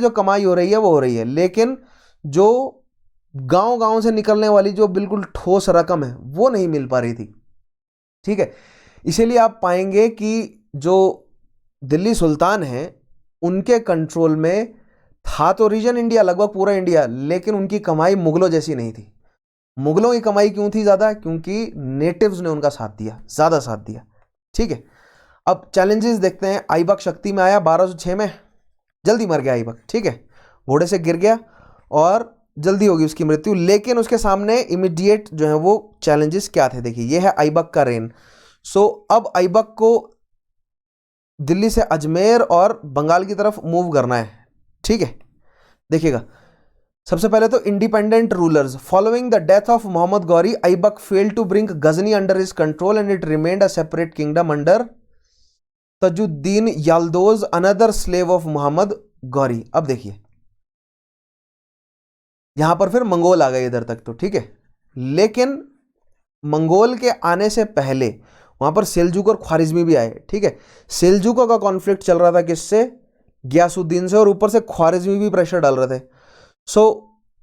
जो कमाई हो रही है वो हो रही है, लेकिन जो गांव गांव से निकलने वाली जो बिल्कुल ठोस रकम है वो नहीं मिल पा रही थी। ठीक है, इसीलिए आप पाएंगे कि जो दिल्ली सुल्तान हैं उनके कंट्रोल में था तो रीजन इंडिया, लगभग पूरा इंडिया, लेकिन उनकी कमाई मुगलों जैसी नहीं थी। मुगलों की कमाई क्यों थी ज़्यादा? क्योंकि नेटिव्स ने उनका साथ दिया, ज़्यादा साथ दिया। ठीक है, अब चैलेंजेस देखते हैं। ऐबक शक्ति में आया 1206 में, जल्दी मर गया ऐबक। ठीक है, घोड़े से गिर गया और जल्दी होगी उसकी मृत्यु। लेकिन उसके सामने इमीडिएट जो है वो चैलेंजेस क्या थे, देखिए ये है ऐबक का रेन। सो अब ऐबक को दिल्ली से अजमेर और बंगाल की तरफ मूव करना है। ठीक है, देखिएगा, सबसे पहले तो independent rulers. Following the death of Mohammad Ghori, Aibak failed to bring Ghazni under his control and it remained a separate kingdom under Tajuddin Yildiz, another slave of Mohammad Ghori. अब देखिए यहां पर फिर मंगोल आ गए इधर तक तो ठीक है, लेकिन मंगोल के आने से पहले वहां पर सेल्जुक और ख्वारिज्मी भी आए। ठीक है, सेल्जुकों का कॉन्फ्लिक्ट चल रहा था किससे? गयासुद्दीन से, और ऊपर से ख्वारिज्मी भी प्रेशर डाल रहे थे। सो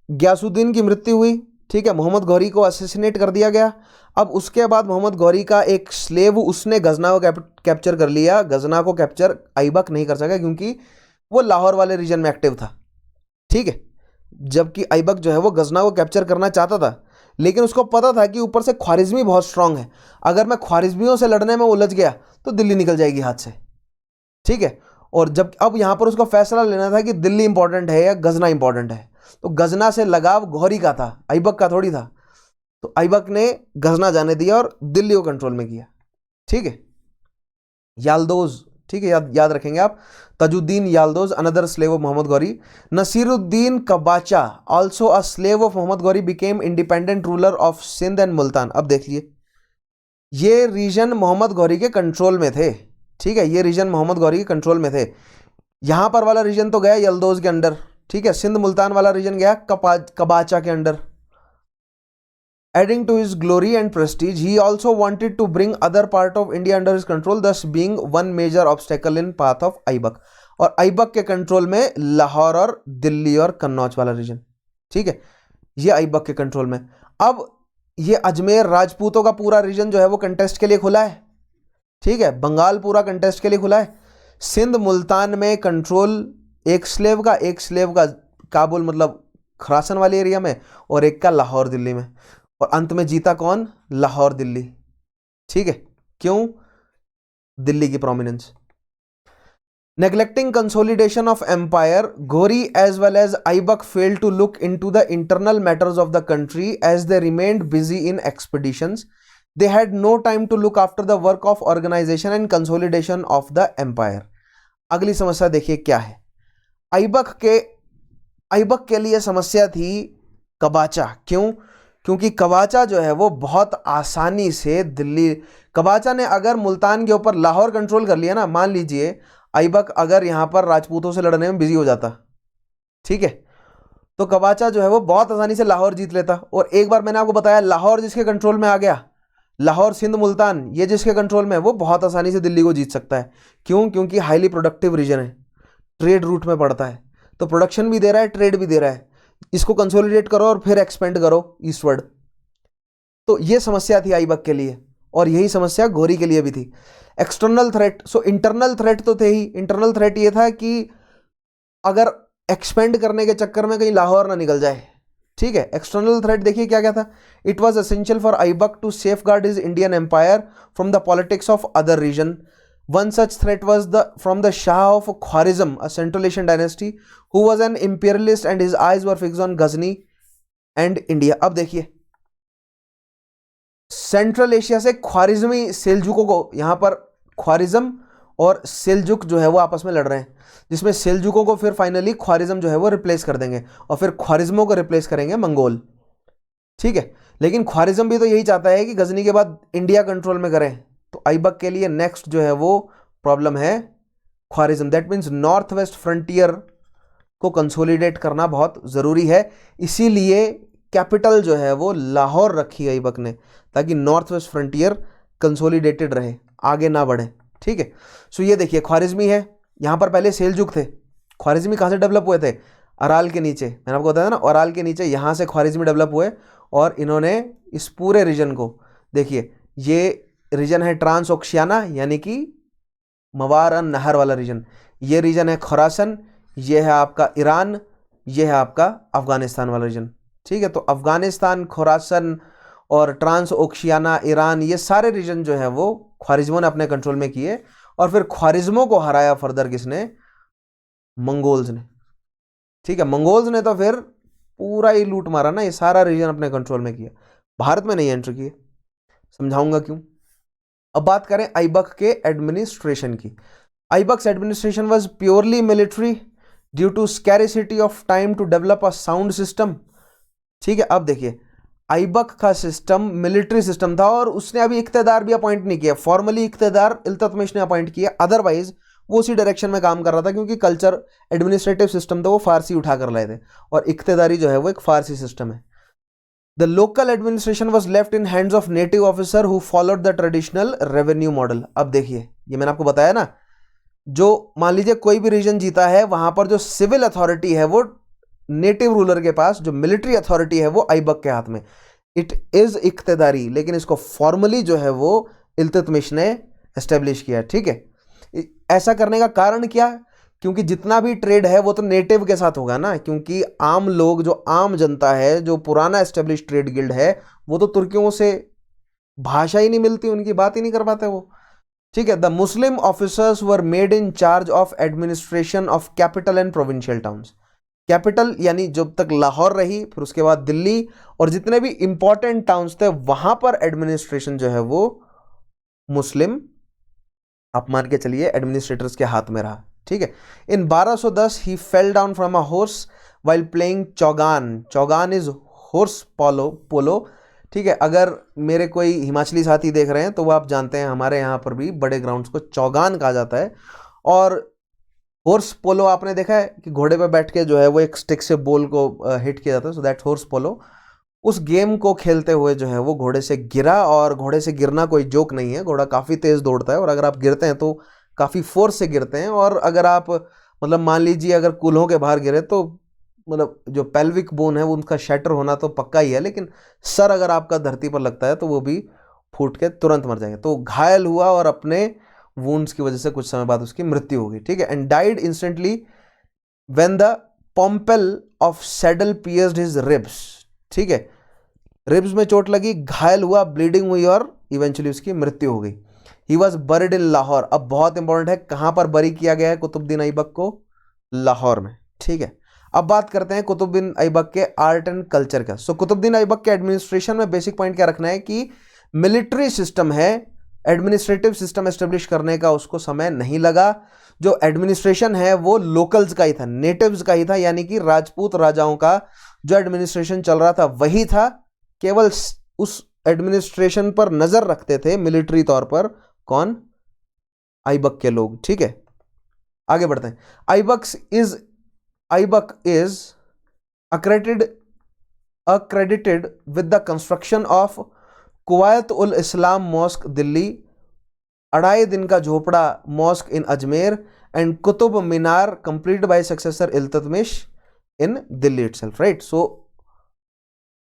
गयासुद्दीन की मृत्यु हुई। ठीक है, मोहम्मद गौरी को असैसिनेट कर दिया गया। अब उसके बाद मोहम्मद गौरी का एक स्लेव, उसने गजना को कैप्चर कर लिया। गजना को कैप्चर ऐबक नहीं कर सका क्योंकि वो लाहौर वाले रीजन में एक्टिव था। ठीक है, जबकि ऐबक जो है वो गजना को कैप्चर करना चाहता था, लेकिन उसको पता था कि ऊपर से ख्वारिज्मी बहुत स्ट्रांग है। अगर मैं ख्वारिज्मियों से लड़ने में उलझ गया तो दिल्ली निकल जाएगी हाथ से। ठीक है, और जब अब यहां पर उसको फैसला लेना था कि दिल्ली इंपॉर्टेंट है या गजना इंपॉर्टेंट है, तो गजना से लगाव गौरी का था, ऐबक का थोड़ी था। तो ऐबक ने गजना जाने दिया और दिल्ली को कंट्रोल में किया। ठीक है, याल्दोज, ठीक है, याद रखेंगे आप, Tajuddin Yildiz, another slave of Mohammad Ghori. Nasiruddin Qabacha, also a slave of Mohammad Ghori, became independent ruler of Sindh and Multan. अब देखिए ये रीजन मोहम्मद गौरी के कंट्रोल में थे। ठीक है, ये रीजन मोहम्मद गौरी के कंट्रोल में थे। यहां पर वाला रीजन तो गया यल्दोज के अंडर। ठीक है, सिंध मुल्तान वाला रीजन गया कबाचा के under. Adding to his glory and prestige, he also wanted to bring other part of India under his control, thus being one major obstacle in path of Aibak. और ऐबक के कंट्रोल में लाहौर और दिल्ली और कन्नौज वाला रीजन। ठीक है, ये ऐबक के कंट्रोल में। अब ये अजमेर राजपूतों का पूरा रीजन जो है वो कंटेस्ट के लिए खुला है। ठीक है, बंगाल पूरा कंटेस्ट के लिए खुला है। सिंध मुल्तान में कंट्रोल एक स्लेव का काबुल मतलब खरासन वाले एरिया में, और एक का लाहौर दिल्ली में। और अंत में जीता कौन? लाहौर दिल्ली। ठीक है, क्यों? दिल्ली की prominence. Neglecting consolidation of empire, Ghori as well as Aibak failed to look into the internal matters of the country as they remained busy in expeditions. They had no time to look after the work of organisation and consolidation of the empire. अगली समस्या देखिए क्या है। ऐबक के लिए समस्या थी कबाचा। क्यों? क्योंकि कबाचा जो है वो बहुत आसानी से दिल्ली, कबाचा ने अगर मुल्तान के ऊपर लाहौर कंट्रोल कर लिया ना, मान लीजिए ऐबक अगर यहां पर राजपूतों से लड़ने में बिजी हो जाता, ठीक है, तो कबाचा जो है वो बहुत आसानी से लाहौर जीत लेता। और एक बार मैंने आपको बताया लाहौर जिसके कंट्रोल में आ गया, लाहौर सिंध मुल्तान ये जिसके कंट्रोल में है, वो बहुत आसानी से दिल्ली को जीत सकता है। क्यों? क्योंकि हाईली प्रोडक्टिव रीजन है, ट्रेड रूट में पड़ता है, तो प्रोडक्शन भी दे रहा है, ट्रेड भी दे रहा है। इसको कंसोलिडेट करो और फिर एक्सपेंड करो ईस्टवर्ड। तो ये समस्या थी ऐबक के लिए, और यही समस्या घोरी के लिए भी थी। External threat, so internal threat तो थे ही। इंटरनल थ्रेट ये था कि अगर एक्सपेंड करने के चक्कर में कहीं लाहौर ना निकल जाए। ठीक है, एक्सटर्नल थ्रेट देखिए क्या क्या था। It was essential for Aibak to safeguard his Indian empire from the politics of other region. One such threat was from the Shah of Khwarizm, a Central Asian dynasty, who was an imperialist and his eyes were fixed on Ghazni and India. अब देखिए central Asia से ख्वारिज्मी सेल्जुकों को, यहां पर ख्वारिज्म और Seljuk जो है वो आपस में लड़ रहे हैं, जिसमें सेल्जुकों को फिर फाइनली ख्वारिज्म जो है वो रिप्लेस कर देंगे और फिर ख्वारिज्मों को रिप्लेस करेंगे मंगोल। ठीक है, लेकिन ख्वारिज्म भी तो यही चाहता है कि गजनी के बाद इंडिया कंट्रोल में करें। तो ऐबक के लिए नेक्स्ट जो है वो प्रॉब्लम है Khwarezm. That means north west frontier को कंसोलिडेट करना बहुत ज़रूरी है। इसीलिए कैपिटल जो है वो लाहौर रखी ऐबक ने, ताकि नॉर्थ वेस्ट फ्रंटियर कंसोलिडेटेड रहे, आगे ना बढ़े। ठीक है, सो ये देखिए ख्वारिज्मी है, यहाँ पर पहले सेल्जुक थे। ख्वारिज्मी कहाँ से डेवलप हुए थे? अराल के नीचे, मैंने आपको बताया ना, अराल के नीचे यहाँ से ख्वारिज्मी डेवलप हुए, और इन्होंने इस पूरे रीजन को, देखिए ये रीजन है ट्रांस ओक्शियाना यानी कि मवार अन नहर वाला रीजन, ये रीजन है खुरासन, ये है आपका ईरान, ये है आपका अफगानिस्तान वाला रीजन। ठीक है, तो अफगानिस्तान, खुरासन और ट्रांस ओशियाना, ईरान, ये सारे रीजन जो है वो ख्वारिज्मों ने अपने कंट्रोल में किए। और फिर ख्वारिज्मों को हराया फर्दर किसने? मंगोल्स ने। ठीक है, मंगोल्स ने तो फिर पूरा ही लूट मारा ना, ये सारा रीजन अपने कंट्रोल में किया, भारत में नहीं एंटर किए। समझाऊंगा क्यों। अब बात करें ऐबक के एडमिनिस्ट्रेशन की। Aibak's administration was purely military due to scarcity of time to develop a sound system. ठीक है, अब देखिए ऐबक का सिस्टम मिलिट्री सिस्टम था और उसने अभी इख्तियार भी अपॉइंट नहीं किया। फॉर्मली इख्तियार इल्तुतमिश ने अपॉइंट किया, अदरवाइज वो उसी डायरेक्शन में काम कर रहा था, क्योंकि कल्चर एडमिनिस्ट्रेटिव सिस्टम था वो फारसी उठा कर लाए थे, और इख्तियारी जो है वो एक फारसी सिस्टम है। The local administration was left in hands of native officer who followed the traditional revenue model. अब देखिए, ये मैंने आपको बताया ना, जो मान लीजिए कोई भी रीजन जीता है, वहां पर जो सिविल अथॉरिटी है वो नेटिव रूलर के पास, जो मिलिट्री अथॉरिटी है वो ऐबक के हाथ में। इट इज इख्तियारी, लेकिन इसको फॉर्मली जो है वो इल्तुतमिश ने एस्टेब्लिश किया। ठीक है, ऐसा करने का कारण क्या? क्योंकि जितना भी ट्रेड है वो तो नेटिव के साथ होगा ना, क्योंकि आम लोग, जो आम जनता है, जो पुराना एस्टेब्लिश ट्रेड गिल्ड है, वो तो तुर्कियों से भाषा ही नहीं मिलती, उनकी बात ही नहीं कर पाते वो। ठीक है, the Muslim officers were made in charge of administration of capital and provincial towns. Capital यानी जब तक लाहौर रही, फिर उसके बाद दिल्ली, और जितने भी इंपॉर्टेंट टाउन्स थे वहां पर एडमिनिस्ट्रेशन जो है वो मुस्लिम, आप मान के चलिए, एडमिनिस्ट्रेटर्स के हाथ में रहा। ठीक है, in 1210 he fell down from a horse while playing chaugan. Chaugan is horse polo. ठीक है, अगर मेरे कोई हिमाचली साथी देख रहे हैं तो वो आप जानते हैं हमारे यहाँ पर भी बड़े ग्राउंड्स को चौगान कहा जाता है। और हॉर्स पोलो आपने देखा है कि घोड़े पे बैठ के जो है वो एक स्टिक से बॉल को हिट किया जाता है, सो दैट्स हॉर्स पोलो। उस गेम को खेलते हुए जो है वो घोड़े से गिरा, और घोड़े से गिरना कोई जोक नहीं है, घोड़ा काफ़ी तेज़ दौड़ता है, और अगर आप गिरते हैं तो काफ़ी फोर्स से गिरते हैं। और अगर आप मतलब मान लीजिए अगर कूल्हों के बाहर गिरे तो मतलब जो पेल्विक बोन है वो उनका शैटर होना तो पक्का ही है, लेकिन सर अगर आपका धरती पर लगता है तो वो भी फूट के तुरंत मर जाएंगे। तो घायल हुआ और अपने वुंड्स की वजह से कुछ समय बाद उसकी मृत्यु हो गई। ठीक है, and died instantly when the pommel of saddle pierced his ribs. ठीक है, रिब्स में चोट लगी, घायल हुआ, ब्लीडिंग हुई, और इवेंचुअली उसकी मृत्यु हो गई। ही वॉज बरिड इन लाहौर। अब बहुत इंपॉर्टेंट है, कहां पर बरी किया गया है कुतुबुद्दीन ऐबक को? लाहौर में। ठीक है, अब बात करते हैं कुतुबुद्दीन ऐबक के आर्ट एंड कल्चर का। सो कुतुबुद्दीन ऐबक के एडमिनिस्ट्रेशन में बेसिक पॉइंट क्या रखना है कि मिलिट्री सिस्टम है, एडमिनिस्ट्रेटिव सिस्टम एस्टेब्लिश करने का उसको समय नहीं लगा। जो एडमिनिस्ट्रेशन है वो लोकल्स का ही था, नेटिव्स का ही था, यानी कि राजपूत राजाओं का जो एडमिनिस्ट्रेशन चल रहा था वही था। केवल उस एडमिनिस्ट्रेशन पर नजर रखते थे मिलिट्री तौर पर कौन? ऐबक के लोग। ठीक है, आगे बढ़ते हैं। Aibak is accredited with the construction of Quwwat ul Islam mosque Delhi, 2.5 Din ka Jhonpra mosque in Ajmer, and Qutub Minar complete by successor Iltutmish in Delhi itself. Right, so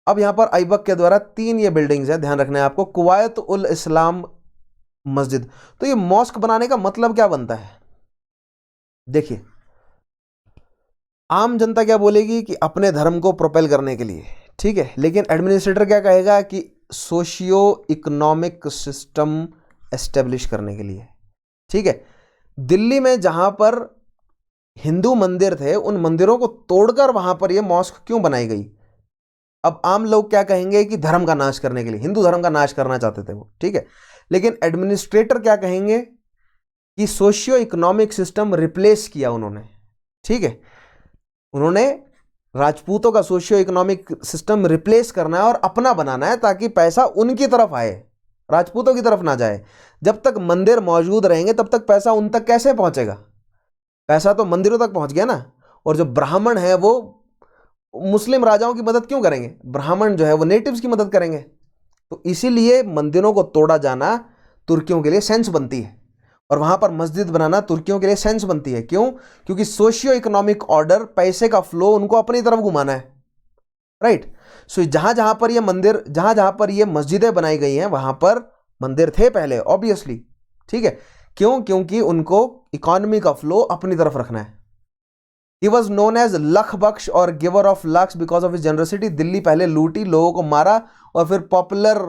अब यहां पर ऐबक के द्वारा 3 ये बिल्डिंग्स हैं, ध्यान रखना है आपको। कुवैत उल इस्लाम मस्जिद, तो ये मॉस्क बनाने का मतलब क्या बनता है? देखिए, आम जनता क्या बोलेगी कि अपने धर्म को प्रोपेल करने के लिए, ठीक है, लेकिन एडमिनिस्ट्रेटर क्या कहेगा कि सोशियो इकोनॉमिक सिस्टम एस्टेब्लिश करने के लिए। ठीक है, दिल्ली में जहां पर हिंदू मंदिर थे उन मंदिरों को तोड़कर वहां पर यह मॉस्क क्यों बनाई गई? अब आम लोग क्या कहेंगे कि धर्म का नाश करने के लिए, हिंदू धर्म का नाश करना चाहते थे वो। ठीक है, लेकिन एडमिनिस्ट्रेटर क्या कहेंगे कि सोशियो इकोनॉमिक सिस्टम रिप्लेस किया उन्होंने। ठीक है, उन्होंने राजपूतों का सोशियो इकोनॉमिक सिस्टम रिप्लेस करना है और अपना बनाना है, ताकि पैसा उनकी तरफ आए, राजपूतों की तरफ ना जाए। जब तक मंदिर मौजूद रहेंगे तब तक पैसा उन तक कैसे पहुंचेगा? पैसा तो मंदिरों तक पहुंच गया ना। और जो ब्राह्मण है वो मुस्लिम राजाओं की मदद क्यों करेंगे? ब्राह्मण जो है वो नेटिव्स की मदद करेंगे। तो इसीलिए मंदिरों को तोड़ा जाना तुर्कियों के लिए सेंस बनती है, और वहां पर मस्जिद बनाना तुर्कियों के लिए सेंस बनती है। क्यों? क्योंकि सोशियो इकोनॉमिक ऑर्डर, पैसे का फ्लो उनको अपनी तरफ घुमाना है। राइट, सो जहां जहां पर ये मंदिर, जहां जहां पर ये मस्जिदें बनाई गई हैं वहां पर मंदिर थे पहले, ऑब्वियसली। ठीक है, क्यों? क्योंकि उनको इकोनॉमी का फ्लो अपनी तरफ रखना है। He was known as Lakh Bakhsh और giver of lakhs because of his generosity. Delhi पहले लूटी, लोगों को मारा और फिर पॉपुलर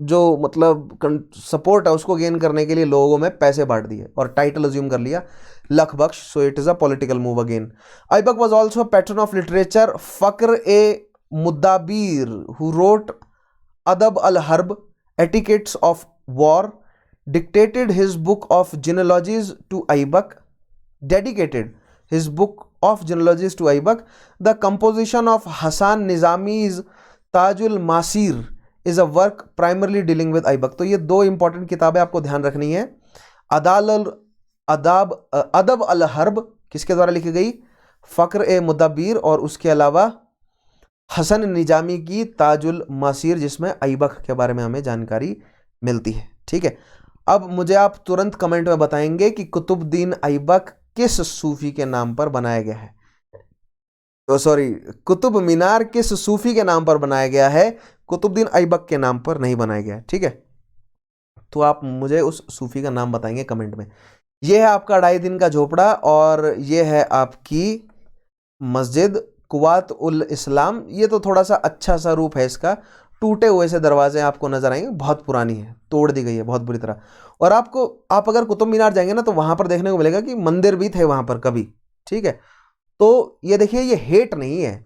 जो मतलब सपोर्ट है उसको गेन करने के लिए लोगों में पैसे बांट दिए और टाइटल अज्यूम कर लिया Lakh Bakhsh. So it is a political move again. Aibak was also patron of literature. Fakhr e Mudabbir who wrote Adab al Harb, etiquettes of war, dictated his book of genealogies to Aibak, dedicated his book of genealogies to Aibak. The composition of Hasan Nizami's Tajul Masir is a work primarily dealing with Aibak. तो ये दो important किताबें आपको ध्यान रखनी है। अदब al herb किसके द्वारा लिखी गई? फ़क्र ए मुदब्बिर, और उसके अलावा हसन निजामी की ताजुल मासीर जिसमें ऐबक के बारे में हमें जानकारी मिलती है। ठीक है, अब मुझे आप तुरंत कमेंट में बताएंगे कि कुतुबुद्दीन ऐबक किस सूफी के नाम पर बनाया गया है? तो सॉरी, कुतुब मीनार किस सूफी के नाम पर बनाया गया है? कुतुबुद्दीन ऐबक के नाम पर नहीं बनाया गया है। ठीक है, तो आप मुझे उस सूफी का नाम बताएंगे कमेंट में। यह है आपका 2.5 दिन का झोपड़ा और ये है आपकी मस्जिद कुवात उल इस्लाम। ये तो थोड़ा सा अच्छा सा रूप है इसका, टूटे हुए से दरवाजे आपको नजर आएंगे, बहुत पुरानी है, तोड़ दी गई है बहुत बुरी तरह। और आप अगर कुतुब मीनार जाएंगे ना तो वहां पर देखने को मिलेगा कि मंदिर भी थे वहां पर कभी। ठीक है, तो ये देखिए, ये हेट नहीं है।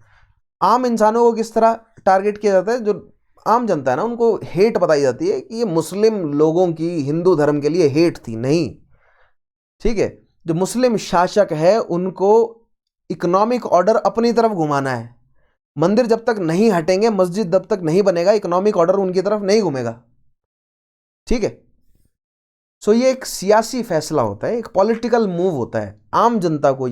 आम इंसानों को किस तरह टारगेट किया जाता है, जो आम जनता है ना उनको हेट बताई जाती है कि ये मुस्लिम लोगों की हिंदू धर्म के लिए हेट थी। नहीं, ठीक है, जो मुस्लिम शासक है उनको इकोनॉमिक ऑर्डर अपनी तरफ घुमाना है। मंदिर जब तक नहीं हटेंगे, मस्जिद जब तक नहीं बनेगा, इकोनॉमिक ऑर्डर उनकी तरफ नहीं घूमेगा। ठीक है, सो ये एक सियासी फैसला होता है, एक पॉलिटिकल मूव होता है। आम जनता को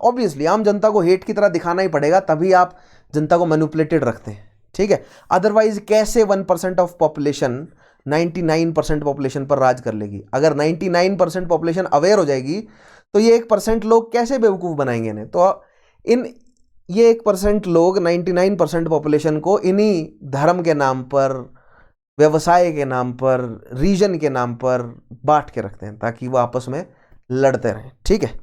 ऑब्वियसली आम जनता को हेट की तरह दिखाना ही पड़ेगा, तभी आप जनता को मैनिपुलेटेड रखते हैं। ठीक है, अदरवाइज कैसे 1% ऑफ पॉपुलेशन 99% पॉपुलेशन पर राज कर लेगी? अगर 99% पॉपुलेशन अवेयर हो जाएगी तो ये 1% लोग कैसे बेवकूफ बनाएंगे इन्हें? तो ये 1% लोग 99% पॉपुलेशन को इन्हीं धर्म के नाम पर, व्यवसाय के नाम पर, रीजन के नाम पर बांट के रखते हैं ताकि वो आपस में लड़ते रहें। ठीक है।